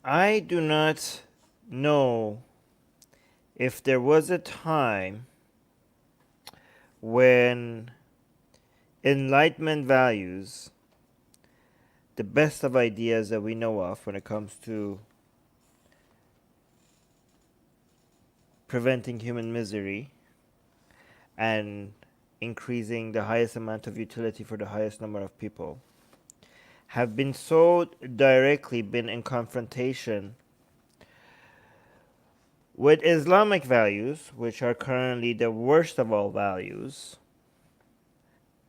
I do not know if there was a time when Enlightenment values, the best of ideas that we know of when it comes to preventing human misery and increasing the highest amount of utility for the highest number of people, have been so directly been in confrontation with Islamic values, which are currently the worst of all values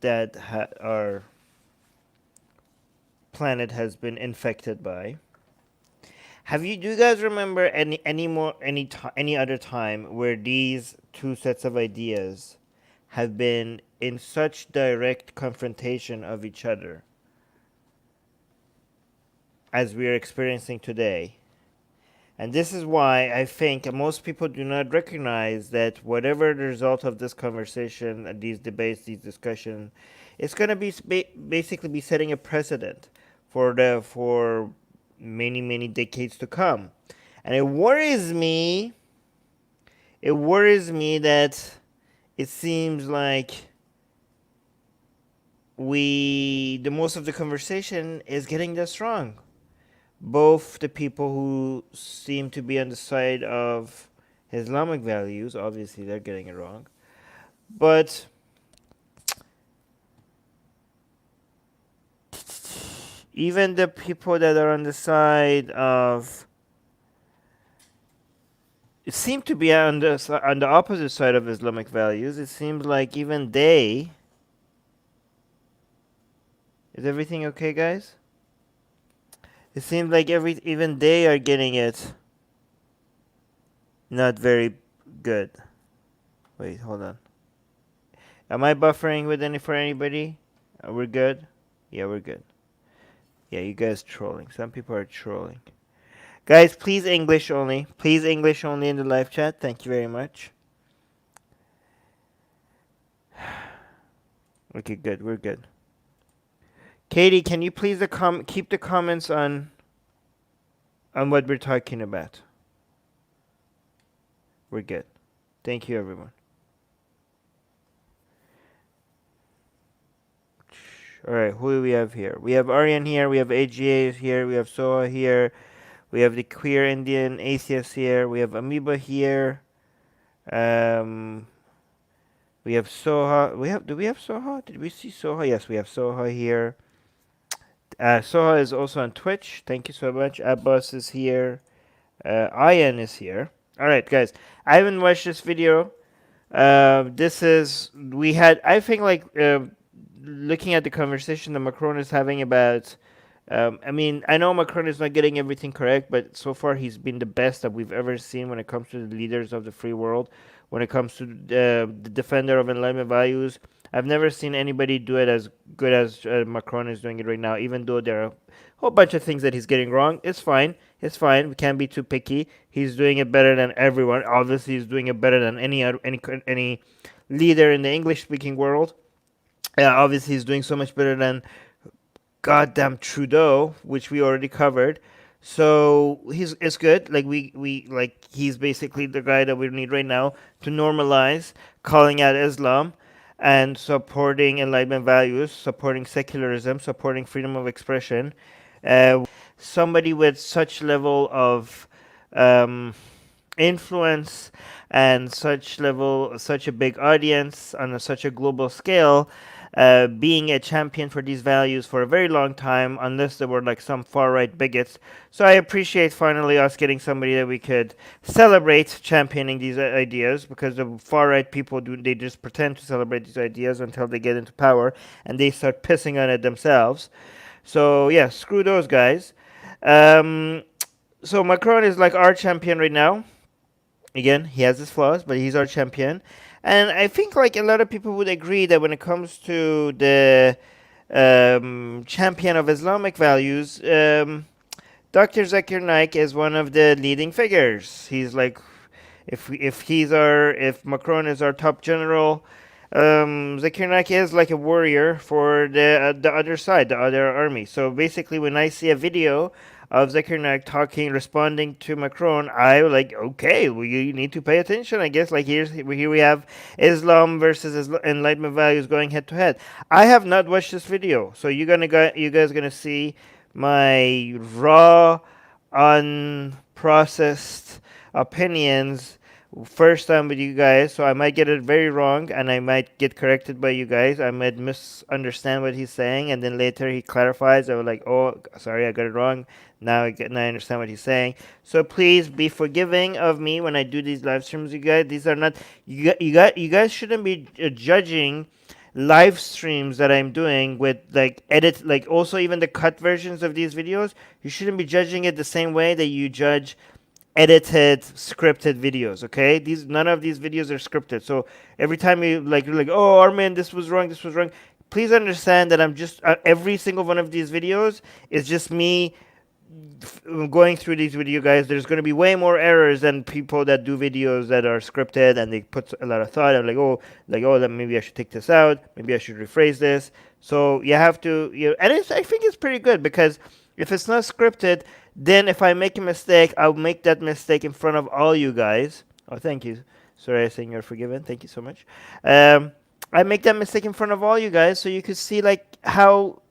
that our planet has been infected by. Do you guys remember any other time where these two sets of ideas have been in such direct confrontation of each other as we are experiencing today? And this is why I think most people do not recognize that whatever the result of this conversation, these debates, these discussions, it's going to be basically be setting a precedent for many decades to come. And it worries me. It worries me that it seems like the most of the conversation is getting this wrong. Both the people who seem to be on the side of Islamic values, obviously they're getting it wrong, but even the people that are on the side of it seem to be on the opposite side of Islamic values. It seems like even they. Is everything okay, guys? It seems like even they are getting it not very good. Wait, hold on. Am I buffering with for anybody? We're good? Yeah, we're good. Yeah, you guys trolling. Some people are trolling. Guys, please English only. Please English only in the live chat. Thank you very much. Okay, good. We're good. Katie, can you please keep the comments on what we're talking about? We're good. Thank you, everyone. All right, who do we have here? We have Aryan here. We have AGA here. We have Soha here. We have the queer Indian atheist here. We have Amoeba here. Um, we have Soha. Do we have Soha? Did we see Soha? Yes, we have Soha here. Soha is also on Twitch. Thank you so much. Abbas is here. Ayan is here. All right, guys. I haven't watched this video. I think, like, looking at the conversation that Macron is having about. I mean, I know Macron is not getting everything correct, but so far he's been the best that we've ever seen when it comes to the leaders of the free world, when it comes to the defender of enlightenment values. I've never seen anybody do it as good as Macron is doing it right now, even though there are a whole bunch of things that he's getting wrong. It's fine. It's fine. We can't be too picky. He's doing it better than everyone. Obviously, he's doing it better than any leader in the English-speaking world. Obviously, he's doing so much better than goddamn Trudeau, which we already covered. So it's good. Like he's basically the guy that we need right now to normalize calling out Islam and supporting enlightenment values, supporting secularism, supporting freedom of expression. Somebody with such level of influence and such a big audience on such a global scale, being a champion for these values for a very long time, unless there were like some far right bigots. So I appreciate finally us getting somebody that we could celebrate championing these ideas, because the far right people they just pretend to celebrate these ideas until they get into power and they start pissing on it themselves. So yeah, screw those guys. Um, so Macron is like our champion right now. Again, he has his flaws, but he's our champion. And I think like a lot of people would agree that when it comes to the champion of Islamic values, Dr. Zakir Naik is one of the leading figures. He's like, if Macron is our top general, Zakir Naik is like a warrior for the other side, the other army. So basically, when I see a video of Zakir Naik talking, responding to Macron, I like, okay, well, you need to pay attention. I guess like here we have Islam versus Enlightenment values going head to head. I have not watched this video, so you guys gonna see my raw, unprocessed opinions first time with you guys, so I might get it very wrong and I might get corrected by you guys. I might misunderstand what he's saying, and then later he clarifies. I was like, "Oh, sorry, I got it wrong." Now I understand what he's saying. So please be forgiving of me when I do these live streams, you guys. These are not you guys shouldn't be judging live streams that I'm doing with like edit, like also even the cut versions of these videos. You shouldn't be judging it the same way that you judge edited scripted videos. Okay, these none of these videos are scripted. So every time you're like, oh, Armin, this was wrong, this was wrong, please understand that I'm just every single one of these videos is just me going through these with you guys. There's going to be way more errors than people that do videos that are scripted and they put a lot of thought. I'm like oh, then maybe I should take this out, maybe I should rephrase this. So you have to, and I think it's pretty good, because if it's not scripted, then if I make a mistake, I'll make that mistake in front of all you guys. Oh, thank you. Sorry, I saying you're forgiven. Thank you so much. I make that mistake in front of all you guys, so you could see like how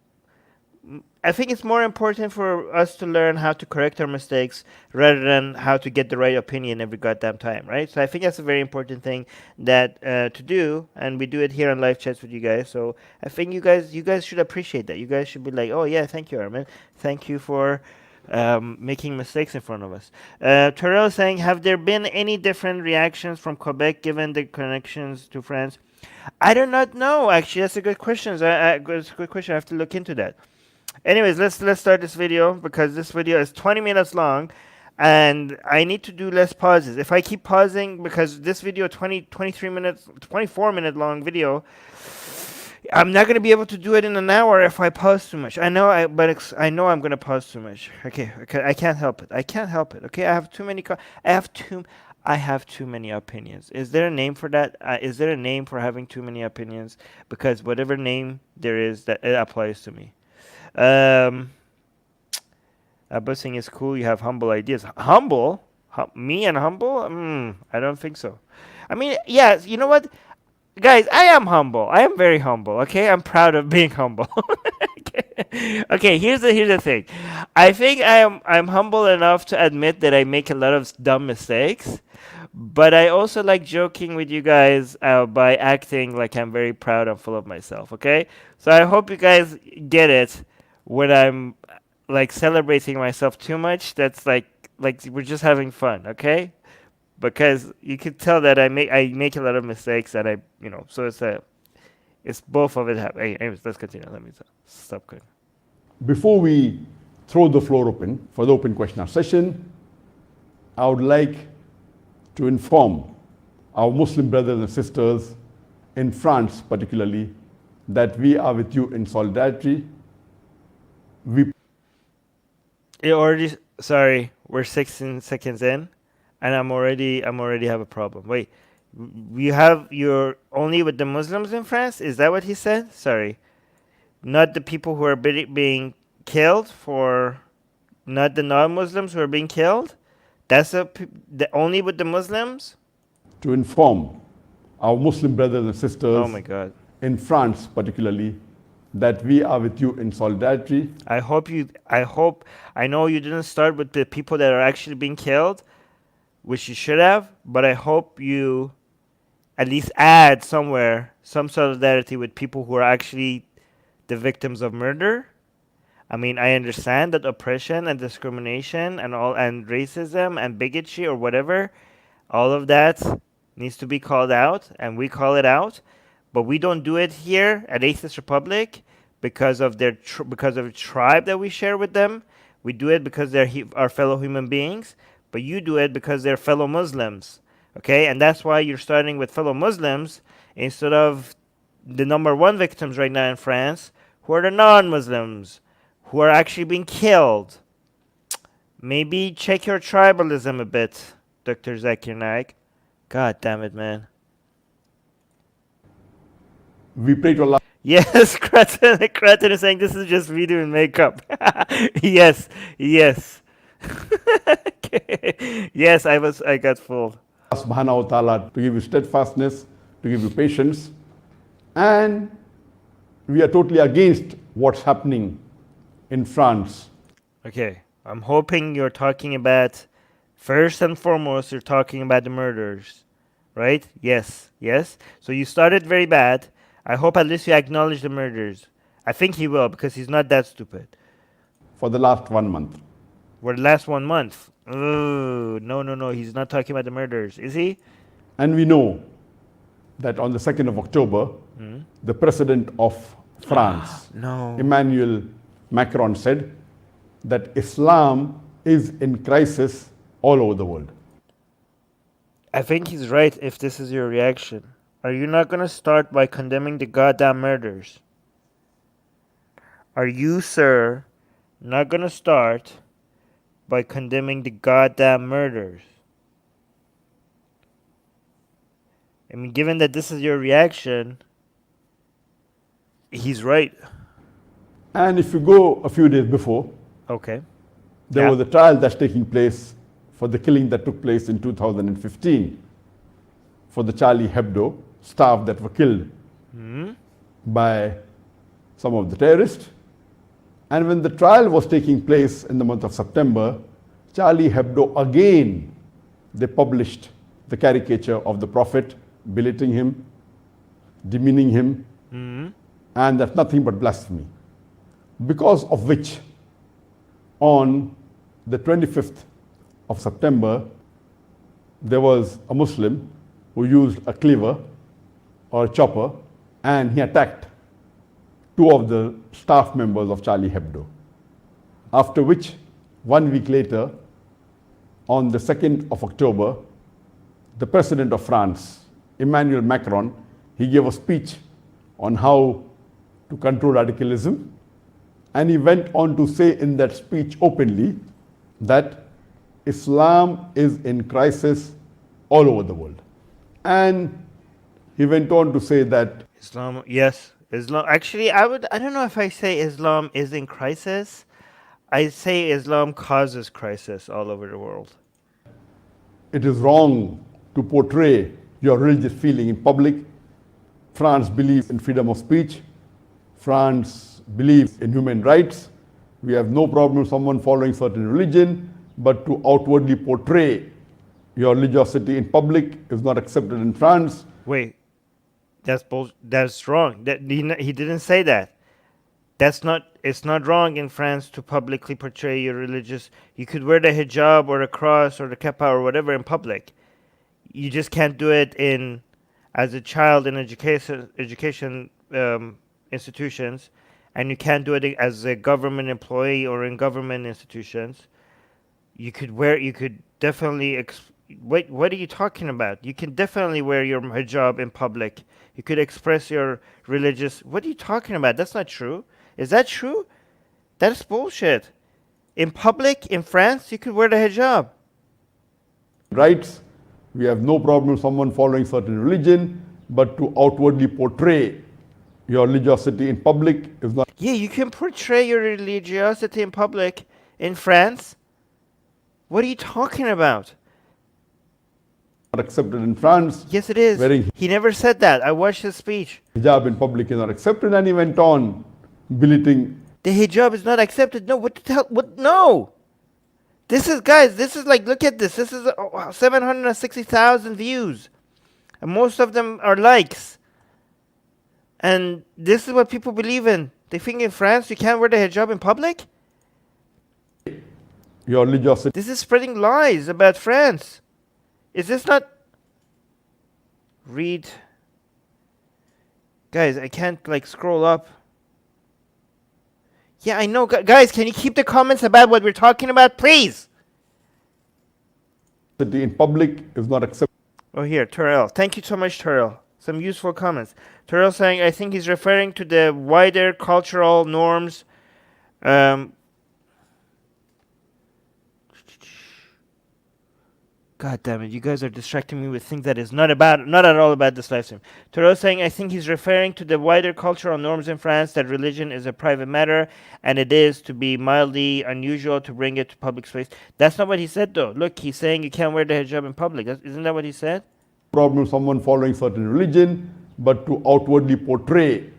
I think it's more important for us to learn how to correct our mistakes rather than how to get the right opinion every goddamn time, right? So I think that's a very important thing that to do, and we do it here on live chats with you guys. So I think you guys should appreciate that. You guys should be like, oh yeah, thank you, Armin. Thank you for making mistakes in front of us. Terrell is saying, have there been any different reactions from Quebec given the connections to France? I do not know. Actually, that's a good question. That's a good question. I have to look into that. Anyways, let's start this video, because this video is 20 minutes long and I need to do less pauses. If I keep pausing, because this video 23 minutes, 24-minute long video, I'm not going to be able to do it in an hour if I pause too much. I know I know I'm going to pause too much. Okay, I can't help it. I can't help it. Okay, I have too many I have too many opinions. Is there a name for that? Is there a name for having too many opinions? Because whatever name there is, that it applies to me. Busing is cool. You have humble ideas. Humble? Me and humble? I don't think so. I mean, yes. You know what, guys? I am humble. I am very humble. Okay, I'm proud of being humble. Okay. Here's the thing. I think I'm humble enough to admit that I make a lot of dumb mistakes, but I also like joking with you guys by acting like I'm very proud and full of myself. Okay, so I hope you guys get it when I'm like celebrating myself too much. That's like we're just having fun, okay? Because you could tell that I make a lot of mistakes, and so it's both of it happening. Anyways, let's continue. Let me stop. Before we throw the floor open for the open question session, I would like to inform our Muslim brothers and sisters in France particularly that we are with you in solidarity. We're 16 seconds in, and I'm already have a problem. Wait, you're only with the Muslims in France? Is that what he said? Sorry, not the people who are being killed, not the non-Muslims who are being killed. That's only with the Muslims. To inform our Muslim brothers and sisters, oh my God, in France particularly, that we are with you in solidarity. I know you didn't start with the people that are actually being killed, which you should have, but I hope you at least add somewhere some solidarity with people who are actually the victims of murder. I mean, I understand that oppression and discrimination and racism and bigotry or whatever, all of that needs to be called out, and we call it out. But we don't do it here at Atheist Republic because of because of the tribe that we share with them. We do it because they're our fellow human beings. But you do it because they're fellow Muslims, okay? And that's why you're starting with fellow Muslims instead of the number one victims right now in France, who are the non-Muslims, who are actually being killed. Maybe check your tribalism a bit, Dr. Zakir Naik. God damn it, man. We pray to Allah Yes, Kraten is saying this is just video and makeup. Yes, yes. Okay. Yes, I got fooled. subhanahu wa ta'ala to give you steadfastness, to give you patience. And we are totally against what's happening in France. Okay, I'm hoping you're talking about, first and foremost, you're talking about the murders, right? Yes, yes. So you started very bad. I hope at least you acknowledge the murders. I think he will because he's not that stupid. For the last 1 month. For the last 1 month. Oh, no, no, no. He's not talking about the murders, is he? And we know that on the 2nd of October, the president of France, No. Emmanuel Macron, said that Islam is in crisis all over the world. I think he's right if this is your reaction. Are you not going to start by condemning the goddamn murders? Are you, sir, not going to start by condemning the goddamn murders? I mean, given that this is your reaction, he's right. And if you go a few days before, Okay. there Yeah. was a trial that's taking place for the killing that took place in 2015 for the Charlie Hebdo staff that were killed by some of the terrorists. And when the trial was taking place in the month of September, Charlie Hebdo again, they published the caricature of the Prophet, belittling him, demeaning him, and that's nothing but blasphemy. Because of which, on the 25th of September, there was a Muslim who used a cleaver or a chopper and he attacked two of the staff members of Charlie Hebdo. After which, 1 week later, on the 2nd of October, the president of France, Emmanuel Macron, he gave a speech on how to control radicalism. And he went on to say in that speech openly that Islam is in crisis all over the world. And he went on to say that Islam, yes. Islam. Actually, I don't know if I say Islam is in crisis. I say Islam causes crisis all over the world. it is wrong to portray your religious feeling in public. France believes in freedom of speech. France believes in human rights. We have no problem with someone following certain religion, but to outwardly portray your religiosity in public is not accepted in France. Wait, that's wrong. That he didn't say that. It's not wrong in France to publicly portray your religious. You could wear the hijab or the cross or the kippa or whatever in public. You just can't do it as a child in education institutions, and you can't do it as a government employee or in government institutions. You could definitely. Wait, what are you talking about? You can definitely wear your hijab in public. You could express your religious. What are you talking about? That's not true. Is that true? That's bullshit. In public, in France, you could wear the hijab. Rights, we have no problem with someone following certain religion, but to outwardly portray your religiosity in public is not Yeah, you can portray your religiosity in public in France. What are you talking about? accepted in France. Yes, it is. Wearing He never said that. I watched his speech. hijab in public is not accepted, and he went on belittling. The hijab is not accepted. No, what the hell? What? No. This is, guys, this is like, look at this. This is 760,000 views. And most of them are likes. And this is what people believe in. They think in France you can't wear the hijab in public? Your religiosity This is spreading lies about France. Is this not... Read. Guys, I can't like scroll up. Yeah, I know. Guys, can you keep the comments about what we're talking about, please? in public is not accepted. Oh, here, Terrell. Thank you so much, Terrell. Some useful comments. Terrell saying, I think he's referring to the wider cultural norms. God damn it, you guys are distracting me with things that is not at all about this live stream. Toro saying, I think he's referring to the wider cultural norms in France that religion is a private matter, and it is to be mildly unusual to bring it to public space. That's not what he said, though. Look, he's saying you can't wear the hijab in public. Isn't that what he said? Problem of someone following certain religion, but to outwardly portray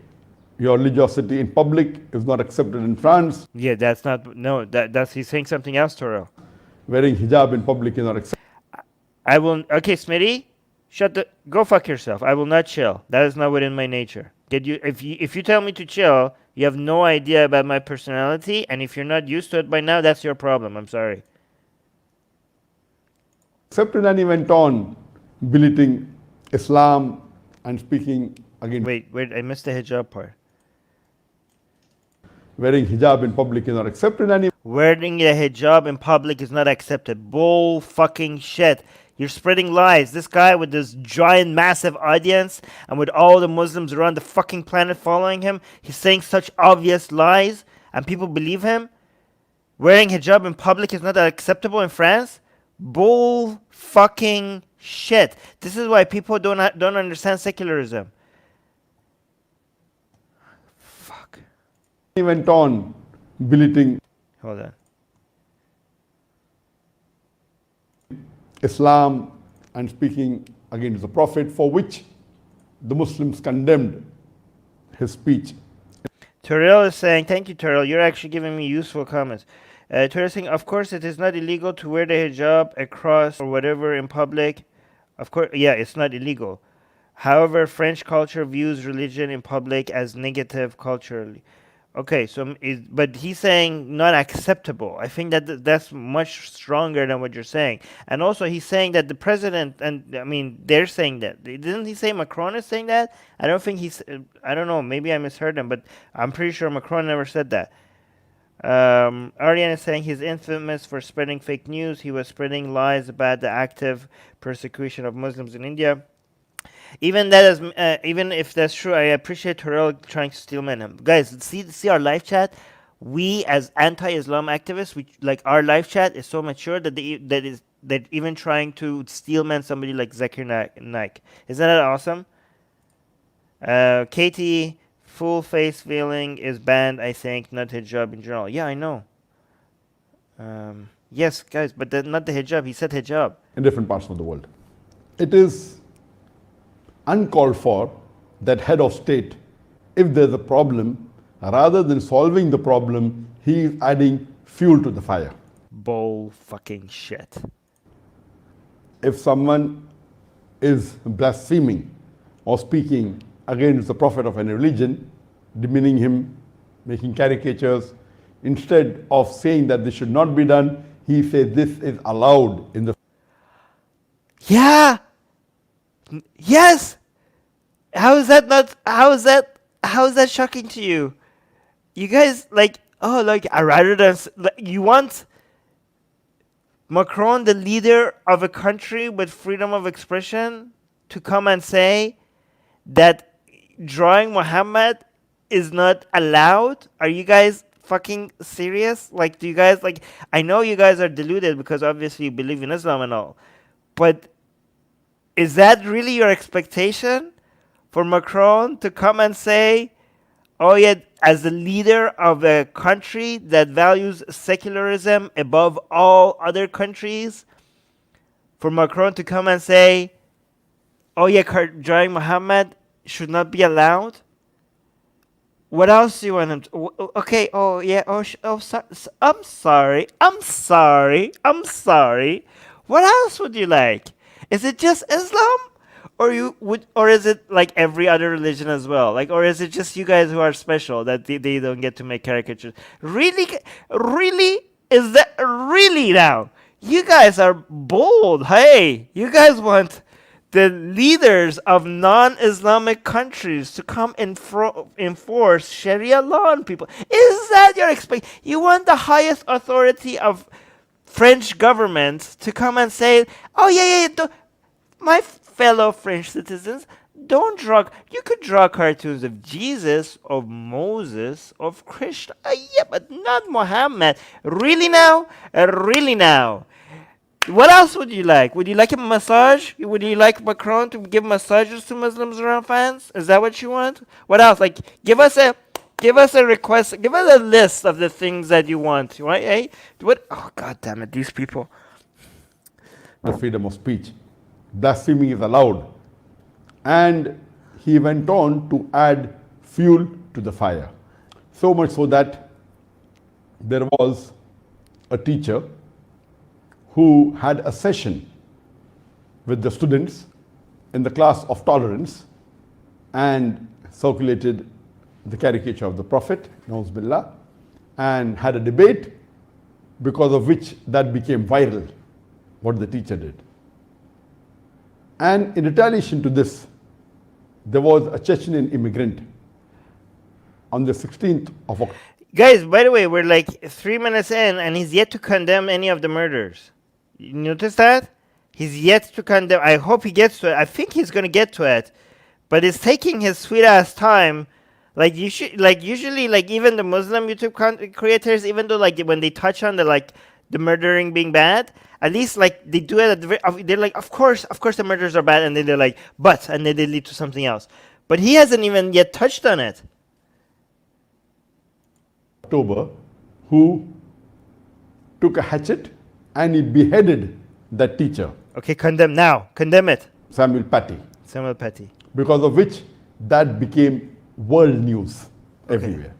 your religiosity in public is not accepted in France. Yeah, that's not. No, that's he's saying something else, Toro. Wearing hijab in public is not accepted. I will. Okay, Smitty, go fuck yourself. I will not chill. That is not within my nature. If you tell me to chill, you have no idea about my personality, and if you're not used to it by now, that's your problem. I'm sorry. Accepted, and he went on belittling Islam and speaking against. Wait, I missed the hijab part. Wearing hijab in public is not accepted, and wearing a hijab in public is not accepted. Bull fucking shit. You're spreading lies. This guy with this giant, massive audience and with all the Muslims around the fucking planet following him, he's saying such obvious lies and people believe him. Wearing hijab in public is not acceptable in France. Bull fucking shit. This is why people don't understand secularism. Fuck. He went on belittling. Hold on. Islam and speaking against the Prophet, for which the Muslims condemned his speech. Terrell is saying, thank you, Terrell. You're actually giving me useful comments. Terrell is saying, of course, it is not illegal to wear the hijab across or whatever in public. Of course, yeah, it's not illegal. However, French culture views religion in public as negative culturally. Okay, so but he's saying not acceptable. I think that that's much stronger than what you're saying. And also, he's saying that the president, and I mean, they're saying that. Didn't he say Macron is saying that? I don't think he's, I don't know, maybe I misheard him, but I'm pretty sure Macron never said that. Ariane is saying he's infamous for spreading fake news. He was spreading lies about the active persecution of Muslims in India. Even if that's true, I appreciate Terrell trying to steelman him. Guys, see our live chat. We as anti-Islam activists, our live chat is so mature that they're even trying to steelman somebody like Zakir Naik. Isn't that awesome? Katie, full face veiling is banned. I think not hijab in general. Yeah, I know. Yes, guys, but not the hijab. He said hijab in different parts of the world. It is uncalled for that head of state, if there's a problem, rather than solving the problem, he is adding fuel to the fire. Bull fucking shit. If someone is blaspheming or speaking against the prophet of any religion, demeaning him, making caricatures, instead of saying that this should not be done, he says this is allowed in the. Yeah. Yes. How is that shocking to you? You guys rather than you want Macron, the leader of a country with freedom of expression, to come and say that drawing Muhammad is not allowed? Are you guys fucking serious? Do you guys I know you guys are deluded because obviously you believe in Islam and all, but is that really your expectation? For Macron to come and say, oh yeah, as the leader of a country that values secularism above all other countries, for Macron to come and say, oh yeah, drawing Muhammad should not be allowed? What else do you want him to? Okay, oh yeah, I'm sorry. What else would you like? Is it just Islam? Or is it like every other religion as well? Or is it just you guys who are special that they don't get to make caricatures? Really? Is that really now? You guys are bold. Hey, you guys want the leaders of non-Islamic countries to come enforce Sharia law on people. Is that your expectation? You want the highest authority of French government to come and say, oh yeah, my fellow French citizens, don't draw. You could draw cartoons of Jesus, of Moses, of Krishna. Yeah, but not Muhammad. Really now? Really now? What else would you like? Would you like a massage? Would you like Macron to give massages to Muslims around France? Is that what you want? What else? Like, give us a request. Give us a list of the things that you want. Right? Hey, what? Oh, God damn it! These people. The freedom of speech. Blasphemy is allowed. And he went on to add fuel to the fire. So much so that there was a teacher who had a session with the students in the class of tolerance and circulated the caricature of the Prophet, Na'uz Billah, and had a debate because of which that became viral, what the teacher did. And in retaliation to this, there was a Chechen immigrant on the 16th of October. Guys, by the way, we're like 3 minutes in, and he's yet to condemn any of the murders. You notice that? He's yet to condemn. I hope he gets to it. I think he's gonna get to it, but it's taking his sweet ass time. Like you should, like usually, like even the Muslim YouTube content creators, even though like when they touch on the murdering being bad, at least like they do it at the they're like, of course the murders are bad, and then they're like, but, and then they lead to something else. But he hasn't even yet touched on it. Who took a hatchet and he beheaded that teacher. Okay, condemn now. Condemn it. Samuel Paty. Samuel Paty. Because of which that became world news everywhere.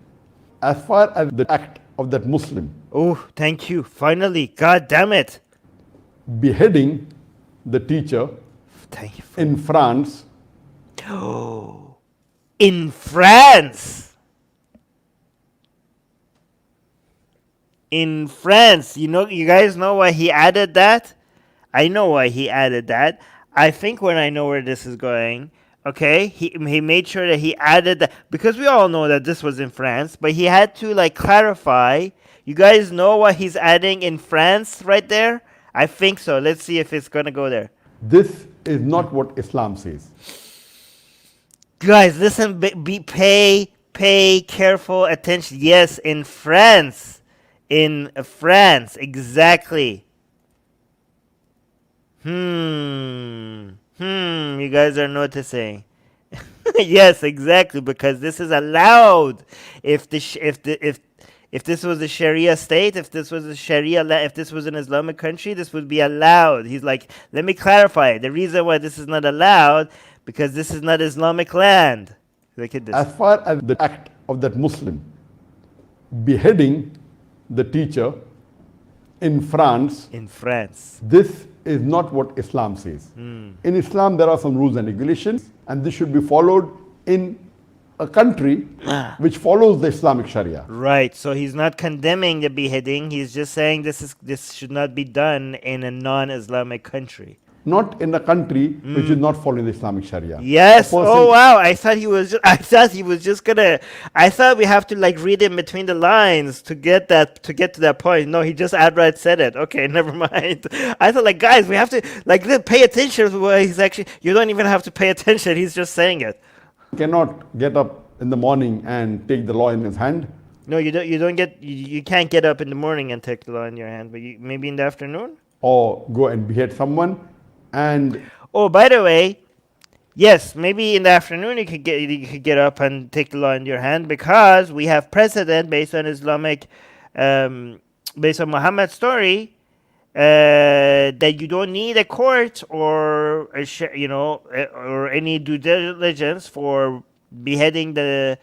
As far as the act of that Muslim. Oh, thank you. Finally. God damn it. Beheading the teacher thank you in France. Oh, in France. In France. You guys know why he added that? I know why he added that. I think when I know where this is going, okay, he made sure that he added that, because we all know that this was in France, but he had to like clarify. You guys know what he's adding in France right there? I think so. Let's see if it's going to go there. This is not what Islam says. Guys, listen, pay careful attention. Yes, in France. In France, exactly. You guys are noticing. Yes, exactly, because this is allowed. If this was a Sharia state, if this was an Islamic country, this would be allowed. He's like, let me clarify. The reason why this is not allowed, because this is not Islamic land. Look at this. As far as the act of that Muslim beheading the teacher in France. In France. This is not what Islam says. In Islam, there are some rules and regulations, and this should be followed in a country which follows the Islamic Sharia. Right. So he's not condemning the beheading. He's just saying this should not be done in a non-Islamic country. Not in a country which is not following the Islamic Sharia. Yes. Oh wow. I thought he was just gonna. I thought we have to like read in between the lines to get to that point. No, he just outright said it. Okay, never mind. I thought like, guys, we have to like pay attention to what he's actually. You don't even have to pay attention. He's just saying it. Cannot get up in the morning and take the law in his hand. No, you don't get. You can't get up in the morning and take the law in your hand, but maybe in the afternoon. Or go and behead someone. And oh, by the way, yes, maybe in the afternoon you could get up and take the law in your hand, because we have precedent based on Islamic, based on Muhammad's story, that you don't need a court or or any due diligence for beheading the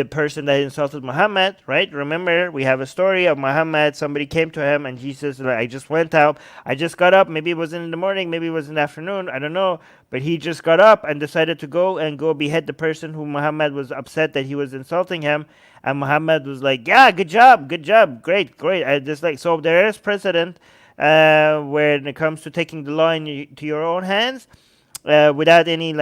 person that insulted Muhammad, right? Remember, we have a story of Muhammad. Somebody came to him and Jesus, like, I just went out. I just got up. Maybe it was in the morning. Maybe it was in the afternoon. I don't know. But he just got up and decided to go behead the person who Muhammad was upset that he was insulting him. And Muhammad was like, yeah, good job. Great. I just like, so there is precedent when it comes to taking the law into your own hands. Without any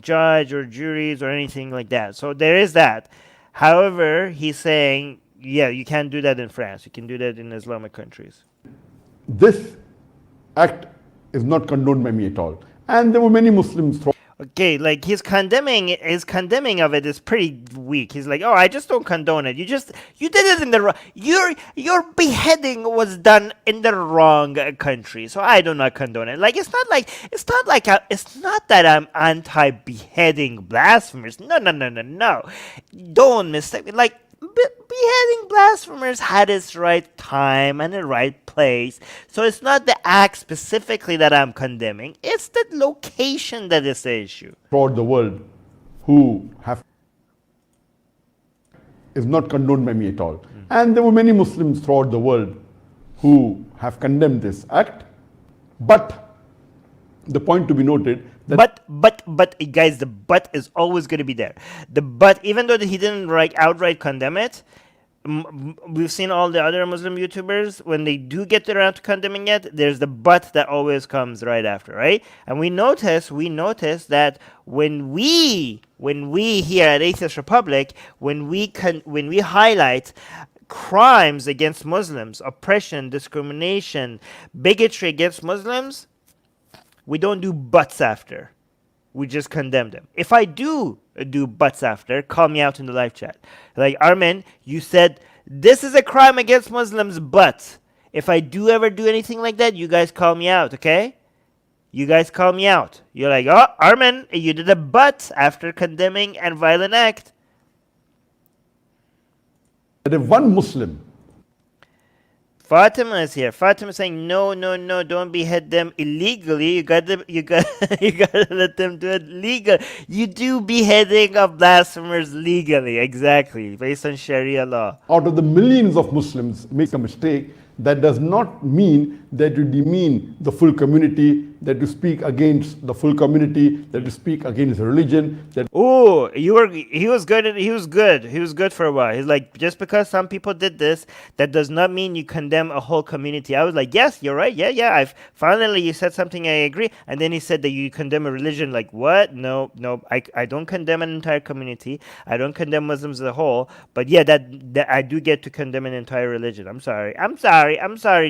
judge or juries or anything like that. So there is that. However, he's saying, yeah, you can't do that in France. You can do that in Islamic countries. This act is not condoned by me at all. And there were many Muslims. Okay, like his condemning of it is pretty weak. He's like, "Oh, I just don't condone it. You did it in the wrong. Your beheading was done in the wrong country, so I do not condone it." Like it's not that I'm anti-beheading blasphemers. No, no, no, no, no. Don't mistake me. Like beheading blasphemers had its right time and the right place. So it's not the act specifically that I'm condemning, it's the location that is the issue. Throughout the world who have is not condoned by me at all. And there were many Muslims throughout the world who have condemned this act. But the point to be noted that But guys, the but is always going to be there. The but, even though he didn't like outright condemn it, we've seen all the other Muslim YouTubers when they do get around to condemning it. There's the but that always comes right after, right? And we notice that when we here at Atheist Republic, when we highlight crimes against Muslims, oppression, discrimination, bigotry against Muslims, we don't do buts after. We just condemn them. If I do buts after, call me out in the live chat. Like, Armin, you said this is a crime against Muslims, but if I do ever do anything like that, you guys call me out, okay? You guys call me out. You're like, oh, Armin, you did a but after condemning a violent act. if one Muslim Fatima is here. Fatima is saying, no, don't behead them illegally. You got you got let them do it legal. You do beheading of blasphemers legally, exactly, based on Sharia law. out of the millions of Muslims make a mistake, that does not mean that you demean the full community, that you speak against the full community, that you speak against religion. That Oh, he was good. He was good for a while. He's like, just because some people did this, that does not mean you condemn a whole community. I was like, yes, you're right. Yeah. I've finally, you said something I agree. And then he said that you condemn a religion. Like, what? No. I don't condemn an entire community. I don't condemn Muslims as a whole. But yeah, that I do get to condemn an entire religion. I'm sorry,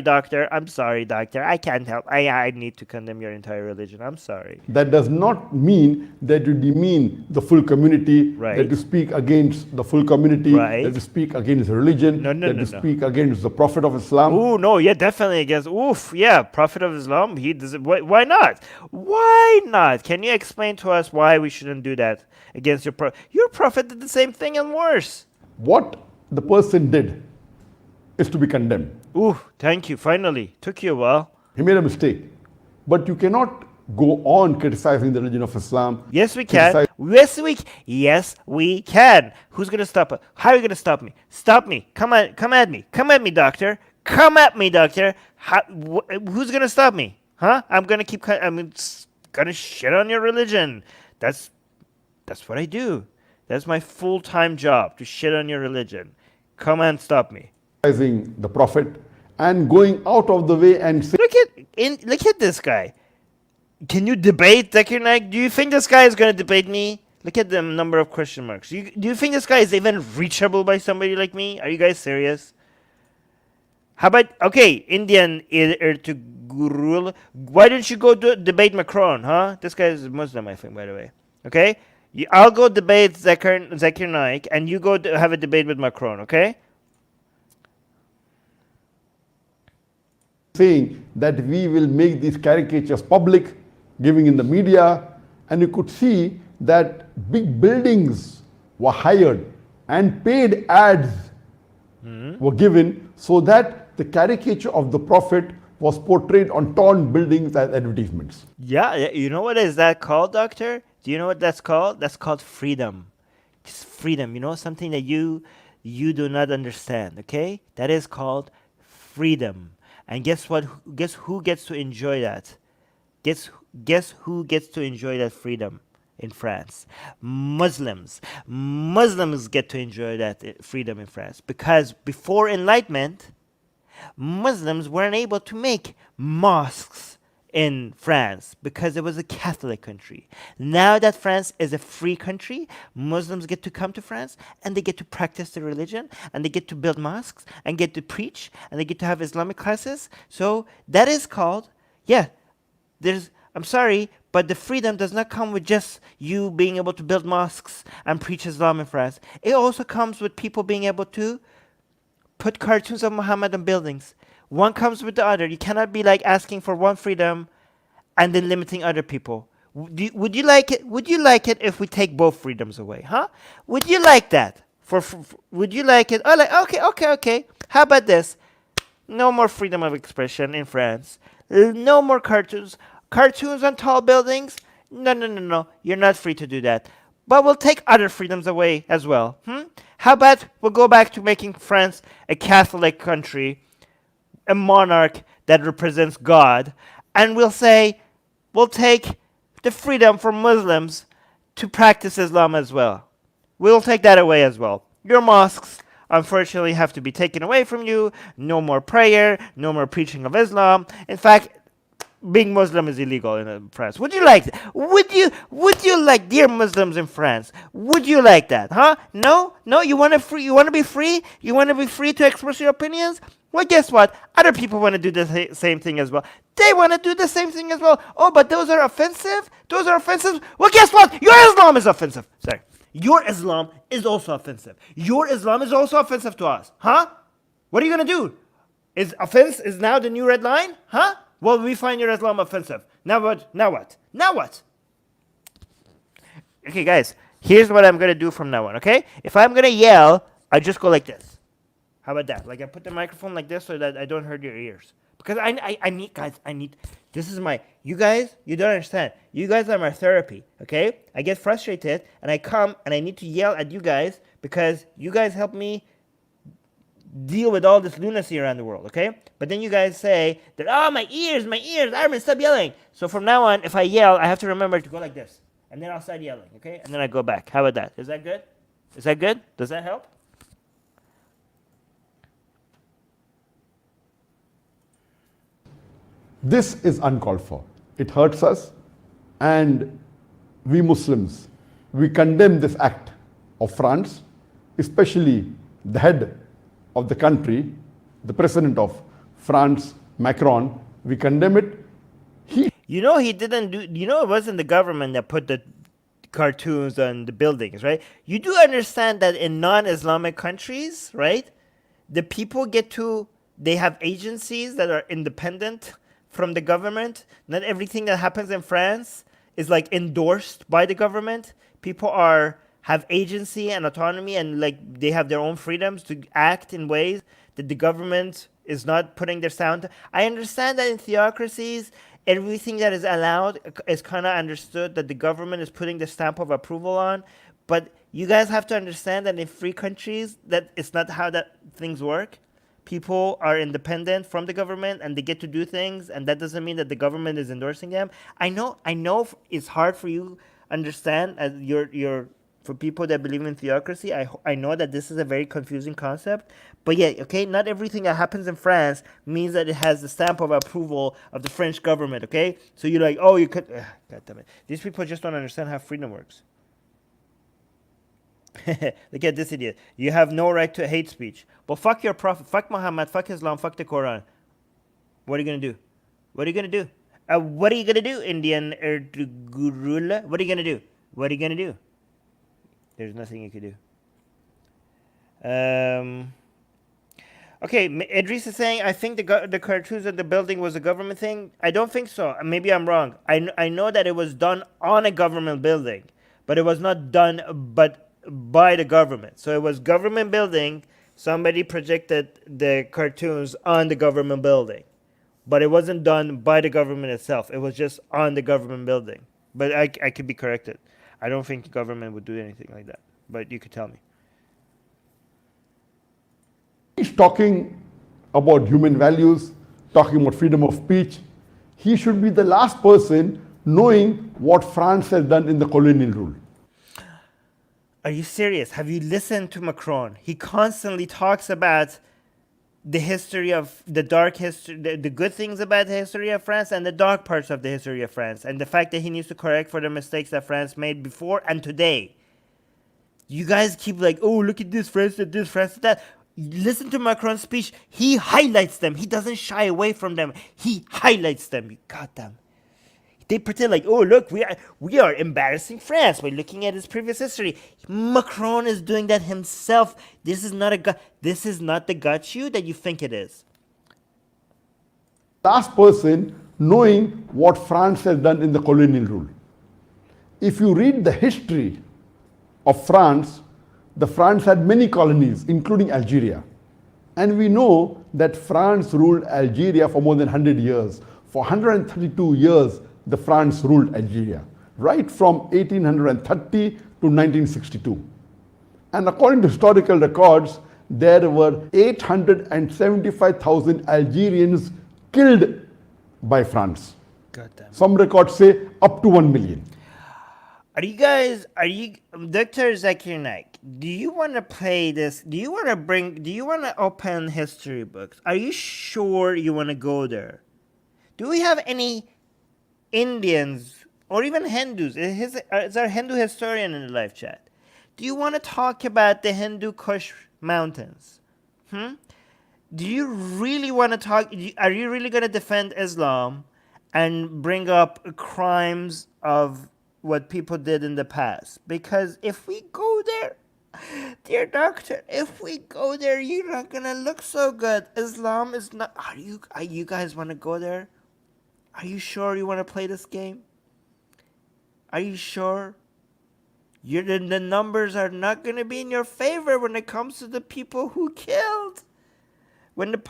doctor. I'm sorry, doctor. I can't help. I need to condemn your entire religion. I'm sorry. that does not mean that you demean the full community, Right. that you speak against the full community, Right. that you speak against religion, No, that you no. speak against the Prophet of Islam. Oh no, yeah, definitely against. Oof, yeah, Prophet of Islam. He does it. Why not? Why not? Can you explain to us why we shouldn't do that against your prophet? Your prophet did the same thing and worse. What the person did is to be condemned. Ooh, thank you. Finally, took you a while. He made a mistake. But you cannot go on criticizing the religion of Islam. Yes, we can. Yes, we can. Who's gonna stop us? How are you gonna stop me? Stop me. Come at me. Come at me, doctor. Come at me, doctor. Who's gonna stop me? Huh? I'm gonna gonna shit on your religion. That's what I do. That's my full-time job, to shit on your religion. Come and stop me. Criticizing the Prophet and going out of the way and saying, Look at this guy. Can you debate Zakir Naik? Do you think this guy is going to debate me? Look at the number of question marks. Do you think this guy is even reachable by somebody like me? Are you guys serious? How about, okay, Indian Ertugrul, why don't you go debate Macron, huh? This guy is Muslim, I think, by the way. Okay? I'll go debate Zakir Naik, and you go have a debate with Macron, okay? saying that we will make these caricatures public, giving in the media, and you could see that big buildings were hired and paid ads were given so that the caricature of the Prophet was portrayed on torn buildings as advertisements. Yeah, you know what is that called, doctor? Do you know what that's called? That's called freedom. Just freedom, something that you do not understand, okay? That is called freedom. And guess what? Guess who gets to enjoy that? Guess who gets to enjoy that freedom in France? Muslims. Muslims get to enjoy that freedom in France, because before Enlightenment, Muslims weren't able to make mosques in France because it was a Catholic country. Now that France is a free country, Muslims get to come to France and they get to practice their religion and they get to build mosques and get to preach and they get to have Islamic classes. So that is called, there's I'm sorry, but the freedom does not come with just you being able to build mosques and preach Islam in France. It also comes with people being able to put cartoons of Muhammad on buildings. One comes with the other. You cannot be like asking for one freedom and then limiting other people. Would you like it? Would you like it if we take both freedoms away? Huh? Would you like that? Would you like it? Oh, like okay. How about this? No more freedom of expression in France. No more cartoons. Cartoons on tall buildings? No. You're not free to do that. But we'll take other freedoms away as well. How about we'll go back to making France a Catholic country, a monarch that represents God, and we'll say we'll take the freedom for Muslims to practice Islam as well. We'll take that away as well. Your mosques, unfortunately, have to be taken away from you. No more prayer, no more preaching of Islam. In fact, being Muslim is illegal in France. Would you like that? Would you like, dear Muslims in France? Would you like that? Huh? No. You want to be free. You want to be free to express your opinions. Well, guess what? Other people want to do the same thing as well. They want to do the same thing as well. Oh, but those are offensive. Those are offensive. Well, guess what? Your Islam is offensive. Sorry. Your Islam is also offensive. Your Islam is also offensive to us. Huh? What are you going to do? Is offense is now the new red line? Huh? Well, we find your Islam offensive. Now what? Okay, guys, here's what I'm going to do from now on, okay? If I'm going to yell, I just go like this. How about that? Like I put the microphone like this so that I don't hurt your ears. Because I need, this is my, you guys, you don't understand. You guys are my therapy, okay? I get frustrated and I come and I need to yell at you guys because you guys help me deal with all this lunacy around the world, okay? But then you guys say that, oh, my ears, Armin, stop yelling. So from now on, if I yell, I have to remember to go like this. And then I'll start yelling, okay? And then I go back. How about that? Is that good? Is that good? Does that help? This is uncalled for. It hurts us, and we Muslims, we condemn this act of France, especially the head of the country, the president of France, Macron. We condemn it. He didn't do, it wasn't the government that put the cartoons on the buildings, right? You do understand that in non-Islamic countries, right, the people they have agencies that are independent from the government. Not everything that happens in France is like endorsed by the government. People have agency and autonomy, and like they have their own freedoms to act in ways that the government is not putting their sound. I understand that in theocracies, everything that is allowed is kind of understood that the government is putting the stamp of approval on. But you guys have to understand that in free countries, that it's not how that things work. People are independent from the government and they get to do things, and that doesn't mean that the government is endorsing them. I know it's hard for you understand as for people that believe in theocracy. I know that this is a very confusing concept, but yeah, okay, not everything that happens in France means that it has the stamp of approval of the French government, okay? So you're like, oh, you could, God damn it. These people just don't understand how freedom works. Look at this idiot. You have no right to hate speech. Well, fuck your prophet, fuck Muhammad, fuck Islam, fuck the Quran. What are you going to do? What are you going to do? What are you going to do, Indian Erdgurula? What are you going to do? What are you going to do? There's nothing you can do. Okay, Idris is saying, I think the cartoons at the building was a government thing. I don't think so. Maybe I'm wrong. I know that it was done on a government building, but it was not done by the government. So it was government building. Somebody projected the cartoons on the government building, but it wasn't done by the government itself. It was just on the government building. But I could be corrected. I don't think the government would do anything like that. But you could tell me. He's talking about human values, talking about freedom of speech. He should be the last person knowing what France has done in the colonial rule. Are you serious? Have you listened to Macron? He constantly talks about the history of the dark history, the good things about the history of France and the dark parts of the history of France, and the fact that he needs to correct for the mistakes that France made before and today. You guys keep like, oh, look at this, France did this, France did that. Listen to Macron's speech. He highlights them. He doesn't shy away from them. He highlights them. God damn. They pretend like, oh look, we are embarrassing France by looking at his previous history. Macron is doing that himself. This is not the got you that you think it is. Last person knowing what France has done in the colonial rule. If you read the history of France, the France had many colonies, including Algeria. And we know that France ruled Algeria for more than 100 years. For 132 years, the France ruled Algeria, right from 1830 to 1962. And according to historical records, there were 875,000 Algerians killed by France. Some records say up to 1 million. Are you Dr. Zakir Naik, do you want to play this? Do you want to open history books? Are you sure you want to go there? Do we have any Indians or even Hindus? Is our Hindu historian in the live chat? Do you want to talk about the Hindu Kush mountains? Do you really want to talk? Are you really going to defend Islam and bring up crimes of what people did in the past? Because if we go there, dear doctor, if we go there, you're not going to look so good. Islam is not... Are you guys want to go there? Are you sure you want to play this game? Are you sure? The numbers are not going to be in your favor when it comes to the people who killed. When it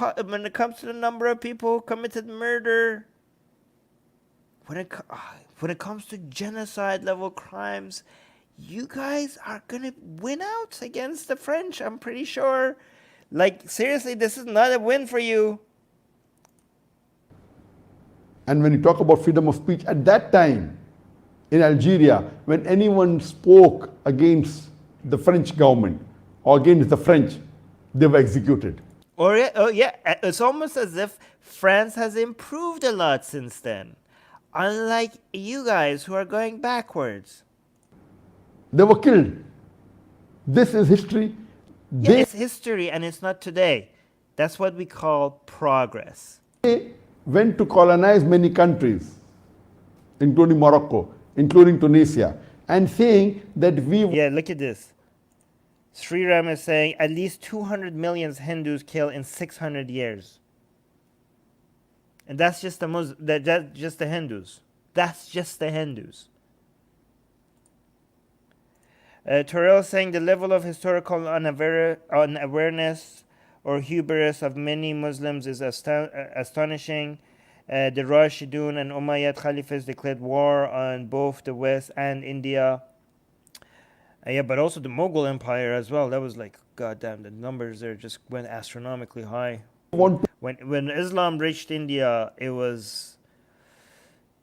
comes to the number of people who committed murder. When it comes to genocide level crimes, you guys are going to win out against the French, I'm pretty sure. Like, seriously, this is not a win for you. And when you talk about freedom of speech, at that time in Algeria, when anyone spoke against the French government or against the French, they were executed. It's almost as if France has improved a lot since then. Unlike you guys who are going backwards. They were killed. This is history. It's history and it's not today. That's what we call progress. They went to colonize many countries, including Morocco, including Tunisia, and saying that we... Yeah, look at this. Sri Ram is saying at least 200 million Hindus killed in 600 years. And that's just that's just the Hindus. That's just the Hindus. Terrell saying the level of historical unawareness or hubris of many Muslims is astonishing. The Rashidun and Umayyad Caliphs declared war on both the West and India. But also the Mughal Empire as well. That was like, goddamn, the numbers there just went astronomically high. When Islam reached India, it was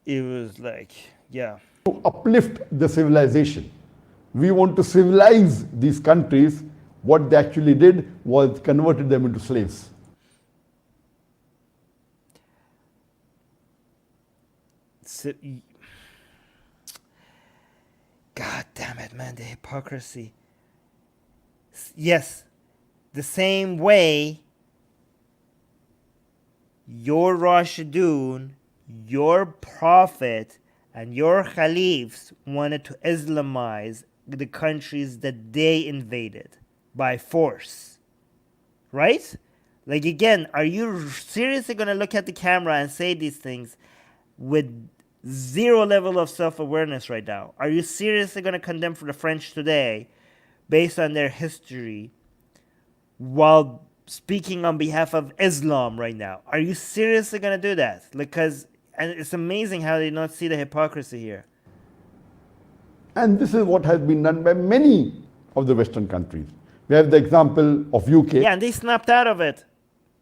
like, yeah. To uplift the civilization. We want to civilize these countries. What they actually did was converted them into slaves. God damn it, man, the hypocrisy. Yes, the same way your Rashidun, your prophet, and your caliphs wanted to Islamize the countries that they invaded by force. Right? Like, again, are you seriously going to look at the camera and say these things with zero level of self-awareness right now? Are you seriously going to condemn for the French today based on their history while speaking on behalf of Islam right now? Are you seriously going to do that? Because, and it's amazing how they don't see the hypocrisy here. And this is what has been done by many of the Western countries. We have the example of UK. Yeah, and they snapped out of it.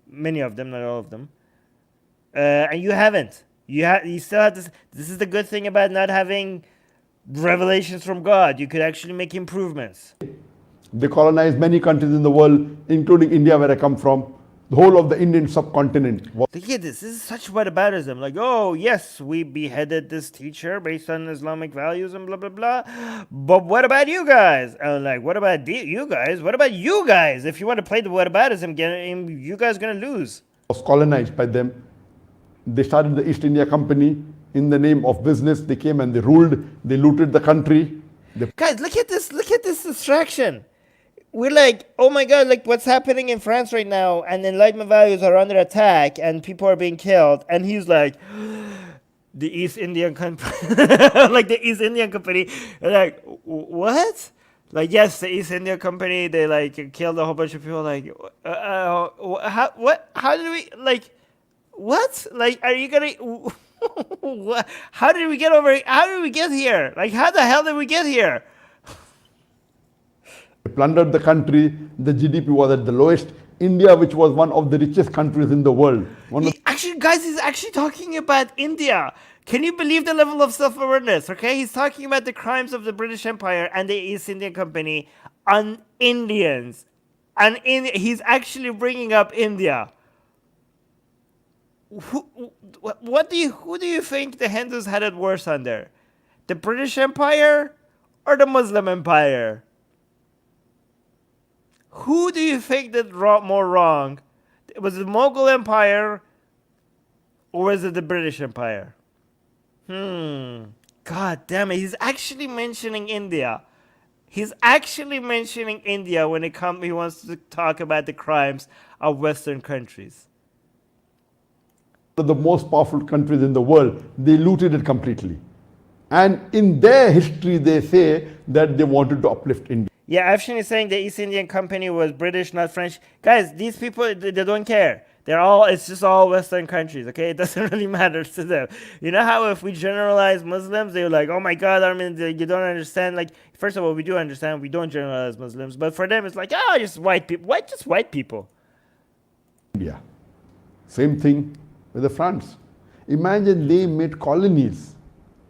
Many of them, not all of them. And you haven't. You still have this. This is the good thing about not having revelations from God. You could actually make improvements. They colonized many countries in the world, including India, where I come from. The whole of the Indian subcontinent. Look at this. This is such whataboutism. Like, oh, yes, we beheaded this teacher based on Islamic values and blah, blah, blah. But what about you guys? And like, what about you guys? What about you guys? If you want to play the whataboutism game, you guys are going to lose. Was colonized by them. They started the East India Company in the name of business. They came and they ruled, they looted the country. They Guys, look at this distraction. We're like, oh my god, like what's happening in France right now, and enlightenment values are under attack and people are being killed, and he's like, the East Indian Company, like the East Indian Company, like what? Like yes, the East India Company, they like killed a whole bunch of people. Like, how what? How did we like? What? Like, are you gonna? What? How did we get over? How did we get here? Like, how the hell did we get here? plundered the country. The GDP was at the lowest. India, which was one of the richest countries in the world. Actually, guys, he's actually talking about India. Can you believe the level of self-awareness? Okay, he's talking about the crimes of the British Empire and the East India Company on Indians, and he's actually bringing up India. Who do you think the Hindus had it worse under? The British Empire or the Muslim Empire? Who do you think did more wrong? Was it the Mughal Empire or was it the British Empire? God damn it. He's actually mentioning India. He's actually mentioning India when he wants to talk about the crimes of Western countries. The most powerful countries in the world, they looted it completely. And in their history, they say that they wanted to uplift India. Yeah, Afshin is saying the East Indian Company was British, not French. Guys, these people, they don't care. It's just all Western countries, okay? It doesn't really matter to them. You know how if we generalize Muslims, they're like, oh my God, Armin, you don't understand. Like, first of all, we do understand. We don't generalize Muslims. But for them, it's like, just white people. Why just white people? India. Same thing with the France. Imagine they made colonies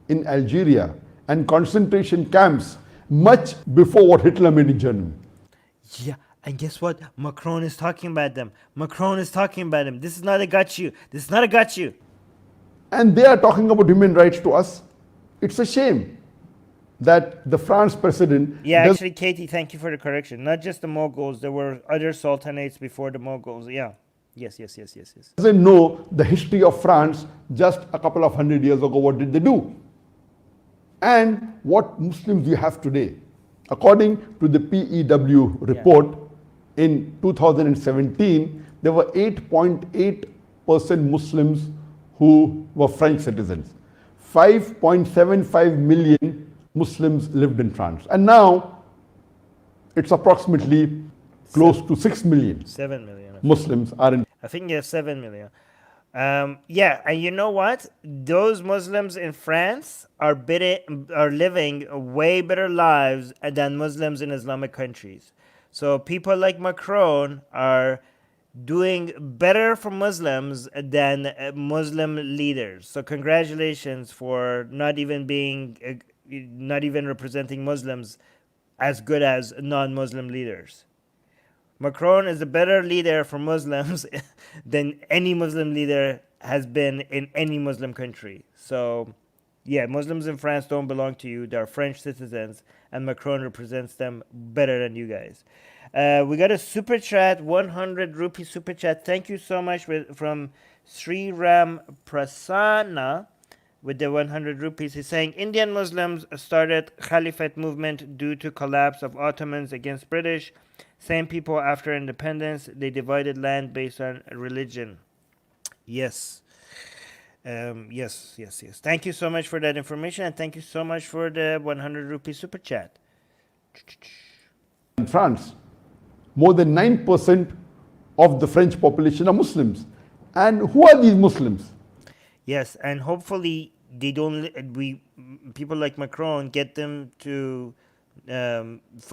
in Algeria and concentration camps much before what Hitler made in Germany. Yeah, and guess what? Macron is talking about them. Macron is talking about them. This is not a got you. This is not a got you. And they are talking about human rights to us. It's a shame that the France president... Yeah, actually, Katie, thank you for the correction. Not just the Mughals. There were other sultanates before the Mughals. Yeah. Yes. Doesn't know the history of France just a couple of 100 years ago. What did they do? And what Muslims we have today. According to the PEW report, in 2017, there were 8.8% Muslims who were French citizens. 5.75 million Muslims lived in France. And now, it's approximately close to 6 million. 7 million. Muslims are in. I think you have 7 million. Yeah, and you know what? Those Muslims in France are living way better lives than Muslims in Islamic countries. So people like Macron are doing better for Muslims than Muslim leaders. So congratulations for not even representing Muslims as good as non-Muslim leaders. Macron is a better leader for Muslims than any Muslim leader has been in any Muslim country. So, yeah, Muslims in France don't belong to you. They're French citizens, and Macron represents them better than you guys. We got a super chat, 100 rupee super chat. Thank you so much from Sri Ram Prasanna with the 100 rupees. He's saying Indian Muslims started Caliphate movement due to collapse of Ottomans against British. Same people after independence, they divided land based on religion. Yes. Yes. Thank you so much for that information, and thank you so much for the 100 rupee super chat. In France, more than 9% of the French population are Muslims. And who are these Muslims? Yes, and hopefully people like Macron get them to